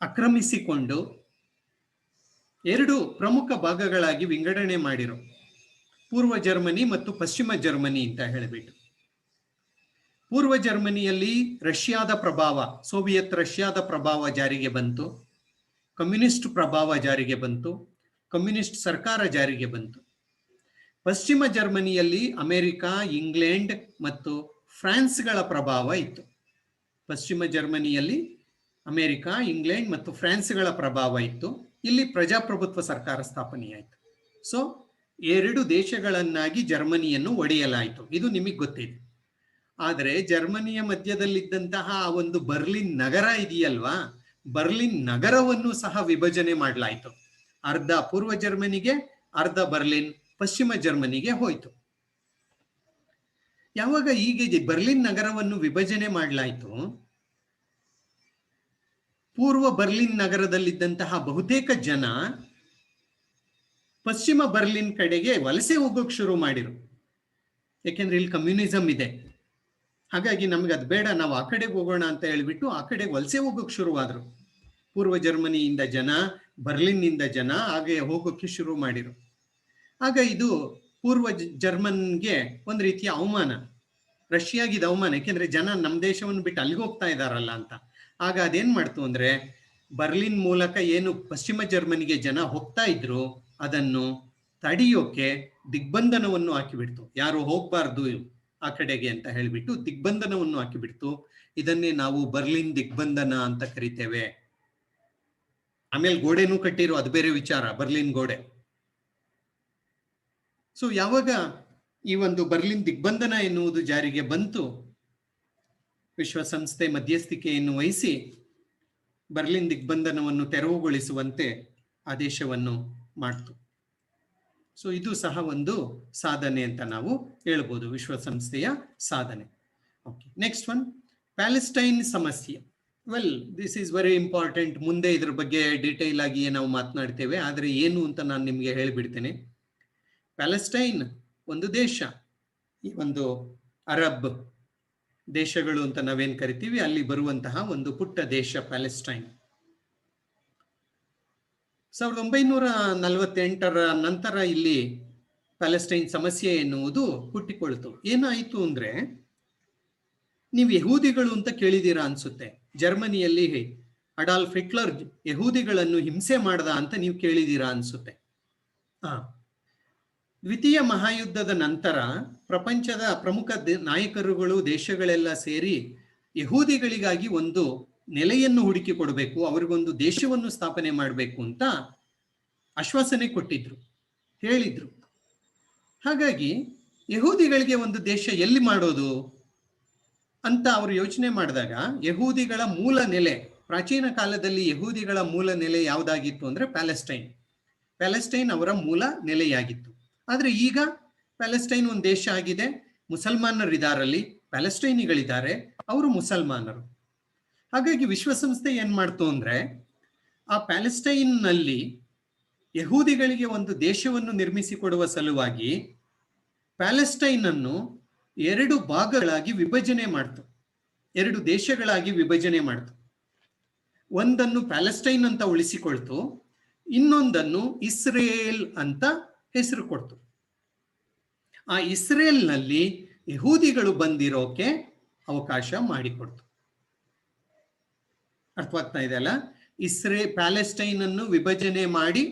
ಆಕ್ರಮಿಸಿಕೊಂಡು ಎರಡು ಪ್ರಮುಖ ಭಾಗಗಳಾಗಿ ವಿಂಗಡಣೆ ಮಾಡಿರೋ, ಪೂರ್ವ ಜರ್ಮನಿ ಮತ್ತು ಪಶ್ಚಿಮ ಜರ್ಮನಿ ಅಂತ ಹೇಳಿಬಿಟ್ಟು. ಪೂರ್ವ ಜರ್ಮನಿಯಲ್ಲಿ ರಷ್ಯಾದ ಪ್ರಭಾವ, ಸೋವಿಯತ್ ರಷ್ಯಾದ ಪ್ರಭಾವ ಜಾರಿಗೆ ಬಂತು, ಕಮ್ಯುನಿಸ್ಟ್ ಪ್ರಭಾವ ಜಾರಿಗೆ ಬಂತು, ಕಮ್ಯುನಿಸ್ಟ್ ಸರ್ಕಾರ ಜಾರಿಗೆ ಬಂತು. ಪಶ್ಚಿಮ ಜರ್ಮನಿಯಲ್ಲಿ ಅಮೆರಿಕ, ಇಂಗ್ಲೆಂಡ್ ಮತ್ತು ಫ್ರಾನ್ಸ್ಗಳ ಪ್ರಭಾವ ಇತ್ತು. ಪಶ್ಚಿಮ ಜರ್ಮನಿಯಲ್ಲಿ ಅಮೆರಿಕ, ಇಂಗ್ಲೆಂಡ್ ಮತ್ತು ಫ್ರಾನ್ಸ್ಗಳ ಪ್ರಭಾವ ಇತ್ತು. ಇಲ್ಲಿ ಪ್ರಜಾಪ್ರಭುತ್ವ ಸರ್ಕಾರ ಸ್ಥಾಪನೆಯಾಯಿತು. ಸೊ ಎರಡು ದೇಶಗಳನ್ನಾಗಿ ಜರ್ಮನಿಯನ್ನು ಒಡೆಯಲಾಯಿತು. ಇದು ನಿಮಗೆ ಗೊತ್ತಿದೆ. ಆದರೆ ಜರ್ಮನಿಯ ಮಧ್ಯದಲ್ಲಿದ್ದಂತಹ ಒಂದು ಬರ್ಲಿನ್ ನಗರ ಇದೆಯಲ್ವಾ, ಬರ್ಲಿನ್ ನಗರವನ್ನು ಸಹ ವಿಭಜನೆ ಮಾಡಲಾಯಿತು. ಅರ್ಧ ಪೂರ್ವ ಜರ್ಮನಿಗೆ, ಅರ್ಧ ಬರ್ಲಿನ್ ಪಶ್ಚಿಮ ಜರ್ಮನಿಗೆ ಹೋಯಿತು. ಯಾವಾಗ ಹೀಗೆ ಬರ್ಲಿನ್ ನಗರವನ್ನು ವಿಭಜನೆ ಮಾಡಲಾಯಿತು, ಪೂರ್ವ ಬರ್ಲಿನ್ ನಗರದಲ್ಲಿದ್ದಂತಹ ಬಹುತೇಕ ಜನ ಪಶ್ಚಿಮ ಬರ್ಲಿನ್ ಕಡೆಗೆ ವಲಸೆ ಹೋಗೋಕೆ ಶುರು ಮಾಡಿರು. ಯಾಕೆಂದ್ರೆ ಇಲ್ಲಿ ಕಮ್ಯುನಿಸಂ ಇದೆ, ಹಾಗಾಗಿ ನಮ್ಗೆ ಅದು ಬೇಡ, ನಾವು ಆ ಕಡೆಗೆ ಹೋಗೋಣ ಅಂತ ಹೇಳ್ಬಿಟ್ಟು ಆ ಕಡೆಗೆ ವಲಸೆ ಹೋಗೋಕೆ ಶುರುವಾದ್ರು. ಪೂರ್ವ ಜರ್ಮನಿಯಿಂದ ಜನ, ಬರ್ಲಿನ್ನಿಂದ ಜನ ಹಾಗೆ ಹೋಗೋಕೆ ಶುರು ಮಾಡಿರು. ಆಗ ಇದು ಪೂರ್ವ ಜರ್ಮನ್ಗೆ ಒಂದು ರೀತಿಯ ಅವಮಾನ, ರಷ್ಯಾಗಿದ್ದ ಅವಮಾನ. ಯಾಕೆಂದ್ರೆ ಜನ ನಮ್ಮ ದೇಶವನ್ನು ಬಿಟ್ಟು ಅಲ್ಲಿಗೆ ಹೋಗ್ತಾ ಇದ್ದಾರಲ್ಲ ಅಂತ. ಆಗ ಅದೇನ್ ಮಾಡ್ತು ಅಂದ್ರೆ, ಬರ್ಲಿನ್ ಮೂಲಕ ಏನು ಪಶ್ಚಿಮ ಜರ್ಮನಿಗೆ ಜನ ಹೋಗ್ತಾ ಇದ್ರು ಅದನ್ನು ತಡೆಯೋಕೆ ದಿಗ್ಬಂಧನವನ್ನು ಹಾಕಿಬಿಡ್ತು. ಯಾರು ಹೋಗ್ಬಾರ್ದು ಆ ಕಡೆಗೆ ಅಂತ ಹೇಳ್ಬಿಟ್ಟು ದಿಗ್ಬಂಧನವನ್ನು ಹಾಕಿಬಿಡ್ತು. ಇದನ್ನೇ ನಾವು ಬರ್ಲಿನ್ ದಿಗ್ಬಂಧನ ಅಂತ ಕರಿತೇವೆ. ಆಮೇಲೆ ಗೋಡೆನೂ ಕಟ್ಟಿರೋ, ಅದು ಬೇರೆ ವಿಚಾರ, ಬರ್ಲಿನ್ ಗೋಡೆ. ಸೊ ಯಾವಾಗ ಈ ಒಂದು ಬರ್ಲಿನ್ ದಿಗ್ಬಂಧನ ಎನ್ನುವುದು ಜಾರಿಗೆ ಬಂತು, ವಿಶ್ವಸಂಸ್ಥೆ ಮಧ್ಯಸ್ಥಿಕೆಯನ್ನು ವಹಿಸಿ ಬರ್ಲಿನ್ ದಿಗ್ಬಂಧನವನ್ನು ತೆರವುಗೊಳಿಸುವಂತೆ ಆದೇಶವನ್ನು ಮಾಡ್ತು. ಸೊ ಇದು ಸಹ ಒಂದು ಸಾಧನೆ ಅಂತ ನಾವು ಹೇಳ್ಬೋದು, ವಿಶ್ವಸಂಸ್ಥೆಯ ಸಾಧನೆ. ಓಕೆ, ನೆಕ್ಸ್ಟ್ ಒನ್, ಪ್ಯಾಲೆಸ್ಟೈನ್ ಸಮಸ್ಯೆ. Well, this is very important. ಮುಂದೆ ಇದ್ರ ಬಗ್ಗೆ ಡೀಟೇಲ್ ಆಗಿ ನಾವು ಮಾತನಾಡ್ತೇವೆ. ಆದರೆ ಏನು ಅಂತ ನಾನು ನಿಮಗೆ ಹೇಳಿಬಿಡ್ತೇನೆ. ಪ್ಯಾಲೆಸ್ಟೈನ್ ಒಂದು ದೇಶ, ಈ ಒಂದು ಅರಬ್ ದೇಶಗಳು ಅಂತ ನಾವೇನ್ ಕರಿತೀವಿ, ಅಲ್ಲಿ ಬರುವಂತಹ ಒಂದು ಪುಟ್ಟ ದೇಶ ಪ್ಯಾಲೆಸ್ಟೈನ್. 1948ರ ನಂತರ ಇಲ್ಲಿ ಪ್ಯಾಲೆಸ್ಟೈನ್ ಸಮಸ್ಯೆ ಎನ್ನುವುದು ಹುಟ್ಟಿಕೊಳ್ತು. ಏನಾಯಿತು ಅಂದ್ರೆ, ನೀವು ಯಹೂದಿಗಳು ಅಂತ ಕೇಳಿದೀರಾ ಅನ್ಸುತ್ತೆ. ಜರ್ಮನಿಯಲ್ಲಿ ಅಡಾಲ್ಫ್ ಹಿಟ್ಲರ್ ಯಹೂದಿಗಳನ್ನು ಹಿಂಸೆ ಮಾಡ್ದ ಅಂತ ನೀವು ಕೇಳಿದೀರಾ ಅನ್ಸುತ್ತೆ. ದ್ವಿತೀಯ ಮಹಾಯುದ್ಧದ ನಂತರ ಪ್ರಪಂಚದ ಪ್ರಮುಖ ನಾಯಕರುಗಳು, ದೇಶಗಳೆಲ್ಲ ಸೇರಿ ಯಹೂದಿಗಳಿಗಾಗಿ ಒಂದು ನೆಲೆಯನ್ನು ಹುಡುಕಿ ಕೊಡಬೇಕು, ಅವರಿಗೊಂದು ದೇಶವನ್ನು ಸ್ಥಾಪನೆ ಮಾಡಬೇಕು ಅಂತ ಆಶ್ವಾಸನೆ ಕೊಟ್ಟಿದ್ರು, ಹೇಳಿದ್ರು. ಹಾಗಾಗಿ ಯಹೂದಿಗಳಿಗೆ ಒಂದು ದೇಶ ಎಲ್ಲಿ ಮಾಡೋದು ಅಂತ ಅವರು ಯೋಚನೆ ಮಾಡಿದಾಗ, ಯಹೂದಿಗಳ ಮೂಲ ನೆಲೆ, ಪ್ರಾಚೀನ ಕಾಲದಲ್ಲಿ ಯಹೂದಿಗಳ ಮೂಲ ನೆಲೆ ಯಾವುದಾಗಿತ್ತು ಅಂದ್ರೆ ಪ್ಯಾಲೆಸ್ಟೈನ್. ಪ್ಯಾಲೆಸ್ಟೈನ್ ಅವರ ಮೂಲ ನೆಲೆಯಾಗಿತ್ತು. ಆದ್ರೆ ಈಗ ಪ್ಯಾಲೆಸ್ಟೈನ್ ಒಂದು ದೇಶ ಆಗಿದೆ, ಮುಸಲ್ಮಾನರಿದಾರಲ್ಲಿ, ಪ್ಯಾಲೆಸ್ಟೈನಿಗಳಿದ್ದಾರೆ, ಅವರು ಮುಸಲ್ಮಾನರು. ಹಾಗಾಗಿ ವಿಶ್ವಸಂಸ್ಥೆ ಏನ್ ಮಾಡ್ತು ಅಂದ್ರೆ, ಆ ಪ್ಯಾಲೆಸ್ಟೈನ್ನಲ್ಲಿ ಯಹೂದಿಗಳಿಗೆ ಒಂದು ದೇಶವನ್ನು ನಿರ್ಮಿಸಿಕೊಡುವ ಸಲುವಾಗಿ ಪ್ಯಾಲೆಸ್ಟೈನ್ ಅನ್ನು ಎರಡು ಭಾಗಗಳಾಗಿ ವಿಭಜನೆ ಮಾಡ್ತು, ಎರಡು ದೇಶಗಳಾಗಿ ವಿಭಜನೆ ಮಾಡ್ತು. ಒಂದನ್ನು ಪ್ಯಾಲೆಸ್ಟೈನ್ ಅಂತ ಉಳಿಸಿಕೊಳ್ತು, ಇನ್ನೊಂದನ್ನು ಇಸ್ರೇಲ್ ಅಂತ ಹೆಸರು ಕೊಡ್ತು. ಆ ಇಸ್ರೇಲ್ನಲ್ಲಿ ಯಹೂದಿಗಳು ಬಂದಿರೋಕೆ ಅವಕಾಶ ಮಾಡಿಕೊಡ್ತು. ಅರ್ಥವಾಗ್ತಾ ಇದೆ ಅಲ್ಲ? ಪ್ಯಾಲೆಸ್ಟೈನ್ ಅನ್ನು ವಿಭಜನೆ ಮಾಡಿ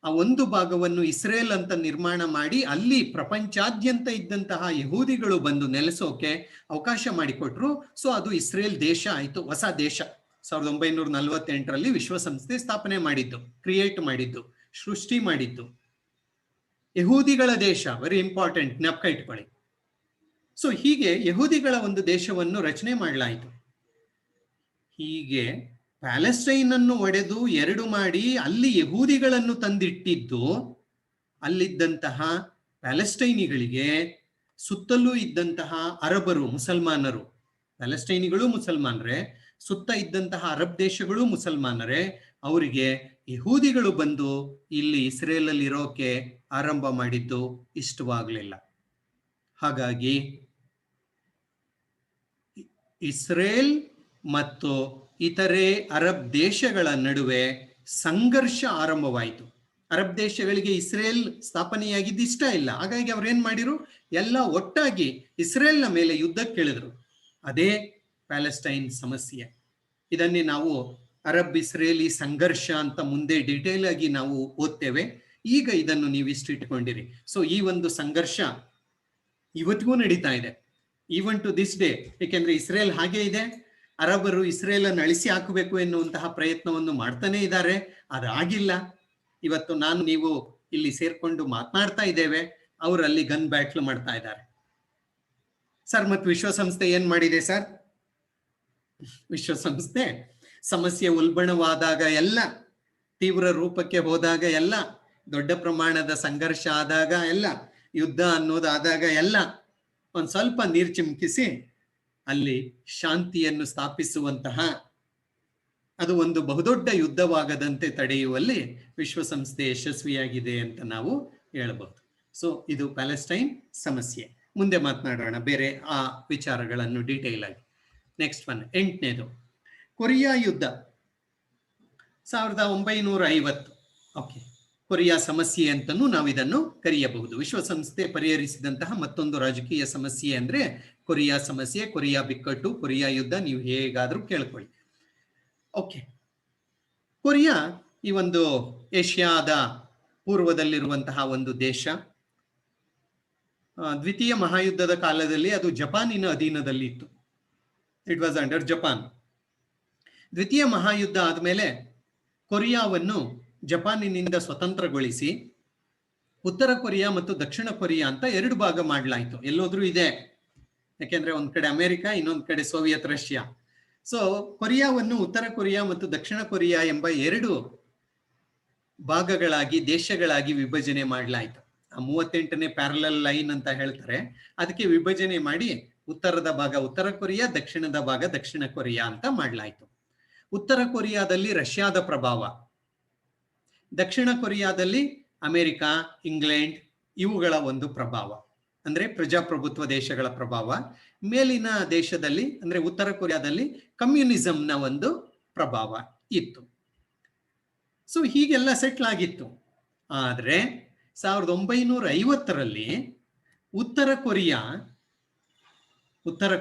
ಆ ಒಂದು ಭಾಗವನ್ನು ಇಸ್ರೇಲ್ ಅಂತ ನಿರ್ಮಾಣ ಮಾಡಿ ಅಲ್ಲಿ ಪ್ರಪಂಚಾದ್ಯಂತ ಇದ್ದಂತಹ ಯಹೂದಿಗಳು ಬಂದು ನೆಲೆಸೋಕೆ ಅವಕಾಶ ಮಾಡಿಕೊಟ್ರು. ಸೊ ಅದು ಇಸ್ರೇಲ್ ದೇಶ ಆಯಿತು, ಹೊಸ ದೇಶ. 1948ರಲ್ಲಿ ವಿಶ್ವಸಂಸ್ಥೆ ಸ್ಥಾಪನೆ ಮಾಡಿದ್ದು, ಕ್ರಿಯೇಟ್ ಮಾಡಿದ್ದು, ಸೃಷ್ಟಿ ಮಾಡಿದ್ದು ಯಹೂದಿಗಳ ದೇಶ. ವೆರಿ ಇಂಪಾರ್ಟೆಂಟ್, ಜ್ಞಾಪಕ ಇಟ್ಕೊಳ್ಳಿ. ಸೊ ಹೀಗೆ ಯಹೂದಿಗಳ ಒಂದು ದೇಶವನ್ನು ರಚನೆ ಮಾಡಲಾಯಿತು. ಹೀಗೆ ಪ್ಯಾಲೆಸ್ಟೈನ್ ಅನ್ನು ಒಡೆದು ಎರಡು ಮಾಡಿ ಅಲ್ಲಿ ಯಹೂದಿಗಳನ್ನು ತಂದಿಟ್ಟಿದ್ದು, ಅಲ್ಲಿದ್ದಂತಹ ಪ್ಯಾಲೆಸ್ಟೈನಿಗಳಿಗೆ ಸುತ್ತಲೂ ಇದ್ದಂತಹ ಅರಬರು, ಮುಸಲ್ಮಾನರು, ಪ್ಯಾಲೆಸ್ಟೈನಿಗಳು ಮುಸಲ್ಮಾನರೇ, ಸುತ್ತ ಇದ್ದಂತಹ ಅರಬ್ ದೇಶಗಳು ಮುಸಲ್ಮಾನರೇ, ಅವರಿಗೆ ಯಹೂದಿಗಳು ಬಂದು ಇಲ್ಲಿ ಇಸ್ರೇಲಲ್ಲಿ ಇರೋಕೆ ಆರಂಭ ಮಾಡಿದ್ದು ಇಷ್ಟವಾಗಲಿಲ್ಲ. ಹಾಗಾಗಿ ಇಸ್ರೇಲ್ ಮತ್ತು ಇತರೆ ಅರಬ್ ದೇಶಗಳ ನಡುವೆ ಸಂಘರ್ಷ ಆರಂಭವಾಯಿತು. ಅರಬ್ ದೇಶಗಳಿಗೆ ಇಸ್ರೇಲ್ ಸ್ಥಾಪನೆಯಾಗಿದ್ದು ಇಷ್ಟ ಇಲ್ಲ. ಹಾಗಾಗಿ ಅವ್ರೇನ್ ಮಾಡಿರು, ಎಲ್ಲ ಒಟ್ಟಾಗಿ ಇಸ್ರೇಲ್ನ ಮೇಲೆ ಯುದ್ಧಕ್ಕಿಳಿದ್ರು. ಅದೇ ಪ್ಯಾಲೆಸ್ಟೈನ್ ಸಮಸ್ಯೆ. ಇದನ್ನೇ ನಾವು ಅರಬ್ ಇಸ್ರೇಲಿ ಸಂಘರ್ಷ ಅಂತ ಮುಂದೆ ಡಿಟೇಲ್ ಆಗಿ ನಾವು ಓದ್ತೇವೆ. ಈಗ ಇದನ್ನು ನೀವು ಇಷ್ಟು ಇಟ್ಕೊಂಡಿರಿ. ಸೊ ಈ ಒಂದು ಸಂಘರ್ಷ ಇವತ್ತಿಗೂ ನಡೀತಾ ಇದೆ, ಈವನ್ ಟು ದಿಸ್ ಡೇ. ಏಕೆಂದ್ರೆ ಇಸ್ರೇಲ್ ಹಾಗೆ ಇದೆ. ಅರಬರು ಇಸ್ರೇಲ್ ಅನ್ನು ಅಳಿಸಿ ಹಾಕಬೇಕು ಎನ್ನುವಂತಹ ಪ್ರಯತ್ನವನ್ನು ಮಾಡ್ತಾನೆ ಇದ್ದಾರೆ. ಅದಾಗಿಲ್ಲ. ಇವತ್ತು ನಾನು ನೀವು ಇಲ್ಲಿ ಸೇರ್ಕೊಂಡು ಮಾತನಾಡ್ತಾ ಇದ್ದೇವೆ, ಅವರಲ್ಲಿ ಗನ್ ಬ್ಯಾಟ್ಲ್ ಮಾಡ್ತಾ ಇದ್ದಾರೆ. ಸರ್, ಮತ್ತು ವಿಶ್ವಸಂಸ್ಥೆ ಏನ್ ಮಾಡಿದೆ ಸರ್? ವಿಶ್ವಸಂಸ್ಥೆ ಸಮಸ್ಯೆ ಉಲ್ಬಣವಾದಾಗ ಎಲ್ಲ, ತೀವ್ರ ರೂಪಕ್ಕೆ ಹೋದಾಗ ಎಲ್ಲ, ದೊಡ್ಡ ಪ್ರಮಾಣದ ಸಂಘರ್ಷ ಆದಾಗ ಎಲ್ಲ, ಯುದ್ಧ ಅನ್ನೋದಾದಾಗ ಎಲ್ಲ ಒಂದ್ ಸ್ವಲ್ಪ ನೀರು ಚಿಮುಕಿಸಿ ಅಲ್ಲಿ ಶಾಂತಿಯನ್ನು ಸ್ಥಾಪಿಸುವಂತಹ, ಅದು ಒಂದು ಬಹುದೊಡ್ಡ ಯುದ್ಧವಾಗದಂತೆ ತಡೆಯುವಲ್ಲಿ ವಿಶ್ವಸಂಸ್ಥೆ ಯಶಸ್ವಿಯಾಗಿದೆ ಅಂತ ನಾವು ಹೇಳಬಹುದು. ಸೊ ಇದು ಪ್ಯಾಲೆಸ್ಟೈನ್ ಸಮಸ್ಯೆ. ಮುಂದೆ ಮಾತನಾಡೋಣ ಬೇರೆ ಆ ವಿಚಾರಗಳನ್ನು ಡೀಟೇಲ್ ಆಗಿ. ನೆಕ್ಸ್ಟ್ ಒನ್, 8ನೇದು ಕೊರಿಯಾ ಯುದ್ಧ 1950. ಓಕೆ, ಕೊರಿಯಾ ಸಮಸ್ಯೆ ಅಂತನೂ ನಾವು ಇದನ್ನು ಕರೆಯಬಹುದು. ವಿಶ್ವಸಂಸ್ಥೆ ಪರಿಹರಿಸಿದಂತಹ ಮತ್ತೊಂದು ರಾಜಕೀಯ ಸಮಸ್ಯೆ ಅಂದ್ರೆ ಕೊರಿಯಾ ಸಮಸ್ಯೆ, ಕೊರಿಯಾ ಬಿಕ್ಕಟ್ಟು, ಕೊರಿಯಾ ಯುದ್ಧ, ನೀವು ಹೇಗಾದ್ರೂ ಕೇಳ್ಕೊಳ್ಳಿ. ಓಕೆ, ಕೊರಿಯಾ ಈ ಒಂದು ಏಷ್ಯಾದ ಪೂರ್ವದಲ್ಲಿರುವಂತಹ ಒಂದು ದೇಶ. ದ್ವಿತೀಯ ಮಹಾಯುದ್ಧದ ಕಾಲದಲ್ಲಿ ಅದು ಜಪಾನಿನ ಅಧೀನದಲ್ಲಿ ಇತ್ತು. It was under Japan. ದ್ವಿತೀಯ ಮಹಾಯುದ್ಧ ಆದಮೇಲೆ ಕೊರಿಯಾವನ್ನು ಜಪಾನಿನಿಂದ ಸ್ವತಂತ್ರಗೊಳಿಸಿ ಉತ್ತರ ಕೊರಿಯಾ ಮತ್ತು ದಕ್ಷಿಣ ಕೊರಿಯಾ ಅಂತ 2 ಭಾಗ ಮಾಡಲಾಯಿತು. ಎಲ್ಲೋದ್ರೂ ಇದೆ, ಯಾಕೆಂದ್ರೆ ಒಂದ್ ಕಡೆ ಅಮೆರಿಕ, ಇನ್ನೊಂದ್ ಕಡೆ ಸೋವಿಯತ್ ರಷ್ಯಾ. ಸೊ ಕೊರಿಯಾವನ್ನು ಉತ್ತರ ಕೊರಿಯಾ ಮತ್ತು ದಕ್ಷಿಣ ಕೊರಿಯಾ ಎಂಬ 2 ಭಾಗಗಳಾಗಿ, ದೇಶಗಳಾಗಿ ವಿಭಜನೆ ಮಾಡಲಾಯಿತು. 38ನೇ ಪ್ಯಾರಲಲ್ ಲೈನ್ ಅಂತ ಹೇಳ್ತಾರೆ, ಅದಕ್ಕೆ ವಿಭಜನೆ ಮಾಡಿ ಉತ್ತರದ ಭಾಗ ಉತ್ತರ ಕೊರಿಯಾ, ದಕ್ಷಿಣದ ಭಾಗ ದಕ್ಷಿಣ ಕೊರಿಯಾ ಅಂತ ಮಾಡಲಾಯಿತು. ಉತ್ತರ ಕೊರಿಯಾದಲ್ಲಿ ರಷ್ಯಾದ ಪ್ರಭಾವ, ದಕ್ಷಿಣ ಕೊರಿಯಾದಲ್ಲಿ ಅಮೆರಿಕ, ಇಂಗ್ಲೆಂಡ್ ಇವುಗಳ ಒಂದು ಪ್ರಭಾವ, ಅಂದ್ರೆ ಪ್ರಜಾಪ್ರಭುತ್ವ ದೇಶಗಳ ಪ್ರಭಾವ. ಮೇಲಿನ ದೇಶದಲ್ಲಿ ಅಂದ್ರೆ ಉತ್ತರ ಕೊರಿಯಾದಲ್ಲಿ ಕಮ್ಯುನಿಸಂನ ಒಂದು ಪ್ರಭಾವ ಇತ್ತು. ಸೊ ಹೀಗೆಲ್ಲ ಸೆಟ್ಲ್ ಆಗಿತ್ತು. ಆದ್ರೆ 1950ರಲ್ಲಿ ಉತ್ತರ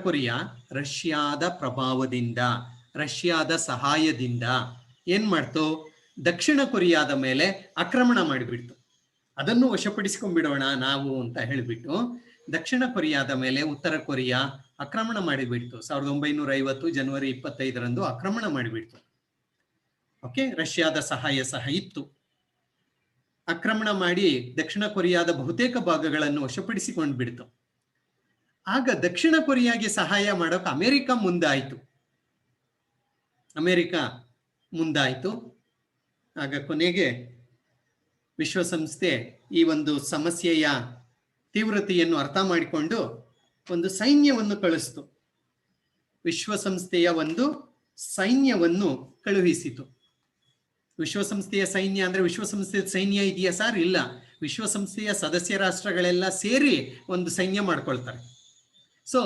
ಕೊರಿಯಾ ರಷ್ಯಾದ ಪ್ರಭಾವದಿಂದ, ರಷ್ಯಾದ ಸಹಾಯದಿಂದ ಏನ್ ಮಾಡ್ತು, ದಕ್ಷಿಣ ಕೊರಿಯಾದ ಮೇಲೆ ಆಕ್ರಮಣ ಮಾಡಿಬಿಡ್ತು. ಅದನ್ನು ವಶಪಡಿಸಿಕೊಂಡ್ಬಿಡೋಣ ನಾವು ಅಂತ ಹೇಳಿಬಿಟ್ಟು ದಕ್ಷಿಣ ಕೊರಿಯಾದ ಮೇಲೆ ಉತ್ತರ ಕೊರಿಯಾ ಆಕ್ರಮಣ ಮಾಡಿಬಿಡ್ತು. 1950 ಜನವರಿ 25ರಂದು ಆಕ್ರಮಣ ಮಾಡಿಬಿಡ್ತು. ಓಕೆ, ರಷ್ಯಾದ ಸಹಾಯ ಸಹ ಇತ್ತು. ಆಕ್ರಮಣ ಮಾಡಿ ದಕ್ಷಿಣ ಕೊರಿಯಾದ ಬಹುತೇಕ ಭಾಗಗಳನ್ನು ವಶಪಡಿಸಿಕೊಂಡು ಬಿಡ್ತು. ಆಗ ದಕ್ಷಿಣ ಕೊರಿಯಾಗೆ ಸಹಾಯ ಮಾಡೋಕೆ ಅಮೆರಿಕ ಮುಂದಾಯಿತು. ಆಗ ಕೊನೆಗೆ ವಿಶ್ವಸಂಸ್ಥೆ ಈ ಒಂದು ಸಮಸ್ಯೆಯ ತೀವ್ರತೆಯನ್ನು ಅರ್ಥ ಮಾಡಿಕೊಂಡು ಒಂದು ಸೈನ್ಯವನ್ನು ಕಳಿಸ್ತು. ವಿಶ್ವಸಂಸ್ಥೆಯ ಒಂದು ಸೈನ್ಯವನ್ನು ಕಳುಹಿಸಿತು. ವಿಶ್ವಸಂಸ್ಥೆಯ ಸೈನ್ಯ ಅಂದ್ರೆ ವಿಶ್ವಸಂಸ್ಥೆಯ ಸೈನ್ಯ ಇದೆಯಾ ಸರ್? ಇಲ್ಲ. ವಿಶ್ವಸಂಸ್ಥೆಯ ಸದಸ್ಯ ರಾಷ್ಟ್ರಗಳೆಲ್ಲ ಸೇರಿ ಒಂದು ಸೈನ್ಯ ಮಾಡ್ಕೊಳ್ತಾರೆ. ಸೊ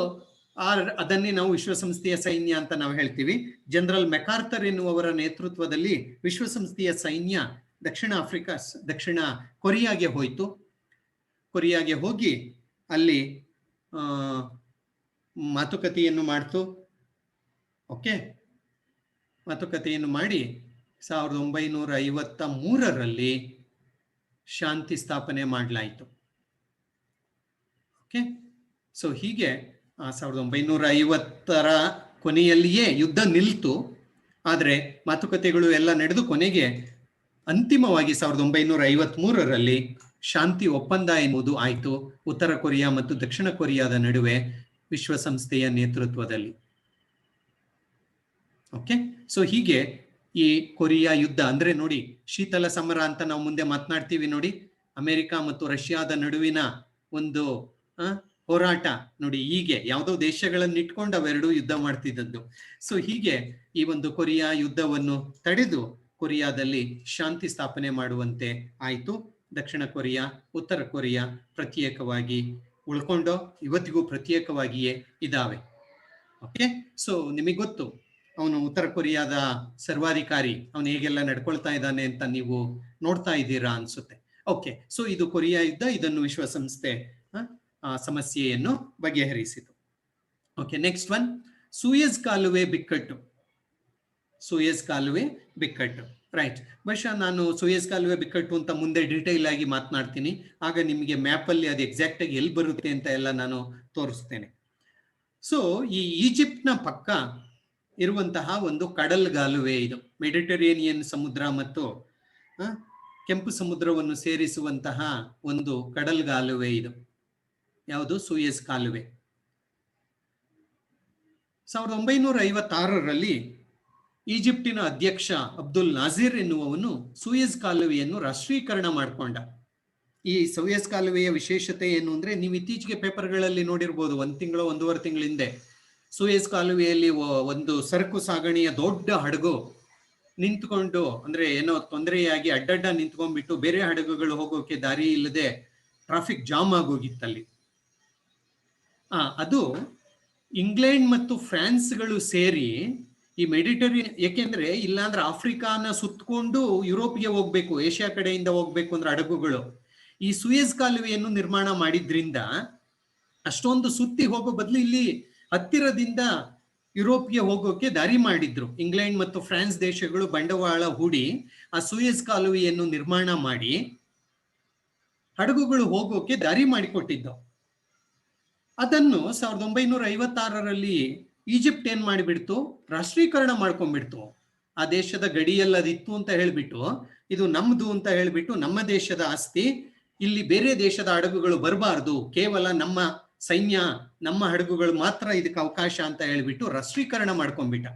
ಅದನ್ನೇ ನಾವು ವಿಶ್ವಸಂಸ್ಥೆಯ ಸೈನ್ಯ ಅಂತ ನಾವು ಹೇಳ್ತೀವಿ. ಜನರಲ್ ಮೆಕಾರ್ಥರ್ ಎನ್ನುವವರ ನೇತೃತ್ವದಲ್ಲಿ ವಿಶ್ವಸಂಸ್ಥೆಯ ಸೈನ್ಯ ದಕ್ಷಿಣ ಕೊರಿಯಾಗೆ ಹೋಯಿತು. ಕೊರಿಯಾಗೆ ಹೋಗಿ ಅಲ್ಲಿ ಮಾತುಕತೆಯನ್ನು ಮಾಡ್ತು. ಓಕೆ, ಮಾತುಕತೆಯನ್ನು ಮಾಡಿ 1953ರಲ್ಲಿ ಶಾಂತಿ ಸ್ಥಾಪನೆ ಮಾಡಲಾಯಿತು. ಓಕೆ, ಸೊ ಹೀಗೆ 1950ರ ಕೊನೆಯಲ್ಲಿಯೇ ಯುದ್ಧ ನಿಲ್ತು. ಆದರೆ ಮಾತುಕತೆಗಳು ಎಲ್ಲ ನಡೆದು ಕೊನೆಗೆ ಅಂತಿಮವಾಗಿ 1953ರಲ್ಲಿ ಶಾಂತಿ ಒಪ್ಪಂದ ಎನ್ನುವುದು ಆಯಿತು ಉತ್ತರ ಕೊರಿಯಾ ಮತ್ತು ದಕ್ಷಿಣ ಕೊರಿಯಾದ ನಡುವೆ ವಿಶ್ವಸಂಸ್ಥೆಯ ನೇತೃತ್ವದಲ್ಲಿ. ಓಕೆ, ಸೊ ಹೀಗೆ ಈ ಕೊರಿಯಾ ಯುದ್ಧ ಅಂದ್ರೆ ನೋಡಿ, ಶೀತಲ ಸಮರ ಅಂತ ನಾವು ಮುಂದೆ ಮಾತನಾಡ್ತೀವಿ ನೋಡಿ. ಅಮೆರಿಕ ಮತ್ತು ರಷ್ಯಾದ ನಡುವಿನ ಒಂದು ಹೋರಾಟ ನೋಡಿ. ಹೀಗೆ ಯಾವುದೋ ದೇಶಗಳನ್ನು ಇಟ್ಕೊಂಡು ಅವೆರಡೂ ಯುದ್ಧ ಮಾಡ್ತಿದ್ದದ್ದು. ಸೊ ಹೀಗೆ ಈ ಒಂದು ಕೊರಿಯಾ ಯುದ್ಧವನ್ನು ತಡೆದು ಕೊರಿಯಾದಲ್ಲಿ ಶಾಂತಿ ಸ್ಥಾಪನೆ ಮಾಡುವಂತೆ ಆಯಿತು. ದಕ್ಷಿಣ ಕೊರಿಯಾ, ಉತ್ತರ ಕೊರಿಯಾ ಪ್ರತ್ಯೇಕವಾಗಿ ಉಳ್ಕೊಂಡು ಇವತ್ತಿಗೂ ಪ್ರತ್ಯೇಕವಾಗಿಯೇ ಇದ್ದಾವೆ. ಓಕೆ, ಸೊ ನಿಮಗೆ ಗೊತ್ತು ಅವನು ಉತ್ತರ ಕೊರಿಯಾದ ಸರ್ವಾಧಿಕಾರಿ, ಅವನು ಹೇಗೆಲ್ಲ ನಡ್ಕೊಳ್ತಾ ಇದ್ದಾನೆ ಅಂತ ನೀವು ನೋಡ್ತಾ ಇದ್ದೀರಾ ಅನ್ಸುತ್ತೆ. ಓಕೆ, ಸೊ ಇದು ಕೊರಿಯಾ ಯುದ್ಧ, ಇದನ್ನು ವಿಶ್ವಸಂಸ್ಥೆ ಸಮಸ್ಯೆಯನ್ನು ಬಗೆಹರಿಸಿತು. ಓಕೆ, ನೆಕ್ಸ್ಟ್ ಒನ್, ಸೂಯೆಜ್ ಕಾಲುವೆ ಬಿಕ್ಕಟ್ಟು. ಸೂಯೆಜ್ ಕಾಲುವೆ ಬಿಕ್ಕಟ್ಟು, ರೈಟ್. ಬಹುಶಃ ನಾನು ಸೂಯೆಜ್ ಕಾಲುವೆ ಬಿಕ್ಕಟ್ಟು ಅಂತ ಮುಂದೆ ಡೀಟೇಲ್ ಆಗಿ ಮಾತನಾಡ್ತೀನಿ, ಆಗ ನಿಮಗೆ ಮ್ಯಾಪಲ್ಲಿ ಅದು ಎಕ್ಸಾಕ್ಟ್ ಆಗಿ ಎಲ್ಲಿ ಬರುತ್ತೆ ಅಂತ ಎಲ್ಲ ನಾನು ತೋರಿಸ್ತೇನೆ. ಸೊ ಈ ಈಜಿಪ್ಟ್ನ ಪಕ್ಕ ಇರುವಂತಹ ಒಂದು ಕಡಲ್ಗಾಲುವೆ ಇದು, ಮೆಡಿಟರೇನಿಯನ್ ಸಮುದ್ರ ಮತ್ತು ಕೆಂಪು ಸಮುದ್ರವನ್ನು ಸೇರಿಸುವಂತಹ ಒಂದು ಕಡಲ್ಗಾಲುವೆ ಇದು. ಯಾವುದು? ಸೂಯೆಜ್ ಕಾಲುವೆ. 1956ರಲ್ಲಿ ಈಜಿಪ್ಟಿನ ಅಧ್ಯಕ್ಷ ಅಬ್ದುಲ್ ನಾಜೀರ್ ಎನ್ನುವವನು ಸೂಯೆಜ್ ಕಾಲುವೆಯನ್ನು ರಾಷ್ಟ್ರೀಕರಣ ಮಾಡಿಕೊಂಡ. ಈ ಸೂಯೆಜ್ ಕಾಲುವೆಯ ವಿಶೇಷತೆ ಏನು ಅಂದ್ರೆ, ನೀವು ಇತ್ತೀಚೆಗೆ ಪೇಪರ್ಗಳಲ್ಲಿ ನೋಡಿರ್ಬೋದು, 1 ತಿಂಗಳು 1.5 ತಿಂಗಳ ಹಿಂದೆ ಸೂಯೆಜ್ ಕಾಲುವೆಯಲ್ಲಿ ಒಂದು ಸರಕು ಸಾಗಣೆಯ ದೊಡ್ಡ ಹಡಗು ನಿಂತ್ಕೊಂಡು, ಅಂದ್ರೆ ಏನೋ ತೊಂದರೆಯಾಗಿ ಅಡ್ಡಡ್ಡ ನಿಂತ್ಕೊಂಡ್ಬಿಟ್ಟು ಬೇರೆ ಹಡಗುಗಳು ಹೋಗೋಕೆ ದಾರಿ ಇಲ್ಲದೆ ಟ್ರಾಫಿಕ್ ಜಾಮ್ ಆಗೋಗಿತ್ತಲ್ಲಿ. ಅದು ಇಂಗ್ಲೆಂಡ್ ಮತ್ತು ಫ್ರಾನ್ಸ್ಗಳು ಸೇರಿ ಈ ಮೆಡಿಟರೇನಿಯನ್, ಏಕೆಂದ್ರೆ ಇಲ್ಲಾಂದ್ರೆ ಆಫ್ರಿಕಾನ ಸುತ್ತಕೊಂಡು ಯುರೋಪ್ಗೆ ಹೋಗ್ಬೇಕು, ಏಷ್ಯಾ ಕಡೆಯಿಂದ ಹೋಗ್ಬೇಕು ಅಂದ್ರೆ ಹಡಗುಗಳು. ಈ ಸೂಯೆಜ್ ಕಾಲುವೆಯನ್ನು ನಿರ್ಮಾಣ ಮಾಡಿದ್ರಿಂದ ಅಷ್ಟೊಂದು ಸುತ್ತಿ ಹೋಗೋ ಬದಲು ಇಲ್ಲಿ ಹತ್ತಿರದಿಂದ ಯುರೋಪ್ಗೆ ಹೋಗೋಕೆ ದಾರಿ ಮಾಡಿದ್ರು. ಇಂಗ್ಲೆಂಡ್ ಮತ್ತು ಫ್ರಾನ್ಸ್ ದೇಶಗಳು ಬಂಡವಾಳ ಹೂಡಿ ಆ ಸೂಯೆಜ್ ಕಾಲುವೆಯನ್ನು ನಿರ್ಮಾಣ ಮಾಡಿ ಹಡಗುಗಳು ಹೋಗೋಕೆ ದಾರಿ ಮಾಡಿಕೊಟ್ಟಿದ್ದು. ಅದನ್ನು 1956ರಲ್ಲಿ ಈಜಿಪ್ಟ್ ಏನ್ ಮಾಡಿಬಿಡ್ತು, ರಾಷ್ಟ್ರೀಕರಣ ಮಾಡ್ಕೊಂಡ್ಬಿಡ್ತು. ಆ ದೇಶದ ಗಡಿಯಲ್ಲಿ ಅದಿತ್ತು ಅಂತ ಹೇಳ್ಬಿಟ್ಟು, ಇದು ನಮ್ದು ಅಂತ ಹೇಳ್ಬಿಟ್ಟು, ನಮ್ಮ ದೇಶದ ಆಸ್ತಿ, ಇಲ್ಲಿ ಬೇರೆ ದೇಶದ ಹಡಗುಗಳು ಬರಬಾರ್ದು, ಕೇವಲ ನಮ್ಮ ಸೈನ್ಯ, ನಮ್ಮ ಹಡಗುಗಳು ಮಾತ್ರ ಇದಕ್ಕೆ ಅವಕಾಶ ಅಂತ ಹೇಳ್ಬಿಟ್ಟು ರಾಷ್ಟ್ರೀಕರಣ ಮಾಡ್ಕೊಂಡ್ಬಿಟ್ಟ.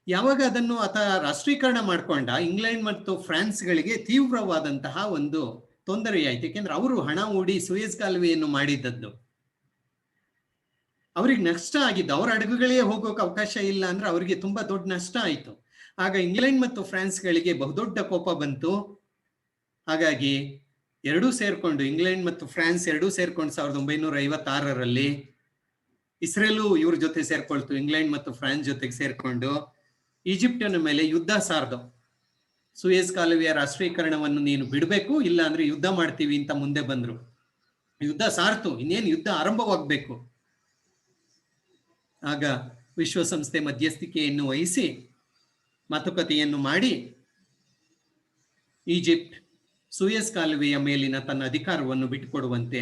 ಯಾವಾಗ ಅದನ್ನು ರಾಷ್ಟ್ರೀಕರಣ ಮಾಡ್ಕೊಂಡ, ಇಂಗ್ಲೆಂಡ್ ಮತ್ತು ಫ್ರಾನ್ಸ್ಗಳಿಗೆ ತೀವ್ರವಾದಂತಹ ಒಂದು ತೊಂದರೆಯಾಯ್ತು. ಯಾಕೆಂದ್ರೆ ಅವರು ಹಣ ಹೂಡಿ ಸೂಯೆಜ್ ಕಾಲುವೆಯನ್ನು ಮಾಡಿದ್ದದ್ದು. ಅವ್ರಿಗೆ ನಷ್ಟ ಆಗಿದ್ದು, ಅವರ ಹಡಗುಗಳೇ ಹೋಗೋಕೆ ಅವಕಾಶ ಇಲ್ಲ ಅಂದ್ರೆ ಅವರಿಗೆ ತುಂಬಾ ದೊಡ್ಡ ನಷ್ಟ ಆಯ್ತು. ಆಗ ಇಂಗ್ಲೆಂಡ್ ಮತ್ತು ಫ್ರಾನ್ಸ್ಗಳಿಗೆ ಬಹುದೊಡ್ಡ ಕೋಪ ಬಂತು. ಹಾಗಾಗಿ ಎರಡೂ ಸೇರ್ಕೊಂಡು, ಇಂಗ್ಲೆಂಡ್ ಮತ್ತು ಫ್ರಾನ್ಸ್ ಎರಡೂ ಸೇರ್ಕೊಂಡು 1956ರಲ್ಲಿ ಇಸ್ರೇಲು ಇವ್ರ ಜೊತೆ ಸೇರ್ಕೊಳ್ತು, ಇಂಗ್ಲೆಂಡ್ ಮತ್ತು ಫ್ರಾನ್ಸ್ ಜೊತೆಗೆ ಸೇರ್ಕೊಂಡು ಈಜಿಪ್ಟಿನ ಮೇಲೆ ಯುದ್ಧ ಸಾರ್ದು. ಸೂಯೆಜ್ ಕಾಲುವೆಯ ರಾಷ್ಟ್ರೀಕರಣವನ್ನು ನೀನು ಬಿಡಬೇಕು, ಇಲ್ಲ ಅಂದ್ರೆ ಯುದ್ಧ ಮಾಡ್ತೀವಿ ಅಂತ ಮುಂದೆ ಬಂದ್ರು. ಯುದ್ಧ ಸಾರ್ತು, ಇನ್ನೇನು ಯುದ್ಧ ಆರಂಭವಾಗಬೇಕು. ಆಗ ವಿಶ್ವಸಂಸ್ಥೆ ಮಧ್ಯಸ್ಥಿಕೆಯನ್ನು ವಹಿಸಿ ಮಾತುಕತೆಯನ್ನು ಮಾಡಿ ಈಜಿಪ್ಟ್ ಸೂಯೆಜ್ ಕಾಲುವೆಯ ಮೇಲಿನ ತನ್ನ ಅಧಿಕಾರವನ್ನು ಬಿಟ್ಟುಕೊಡುವಂತೆ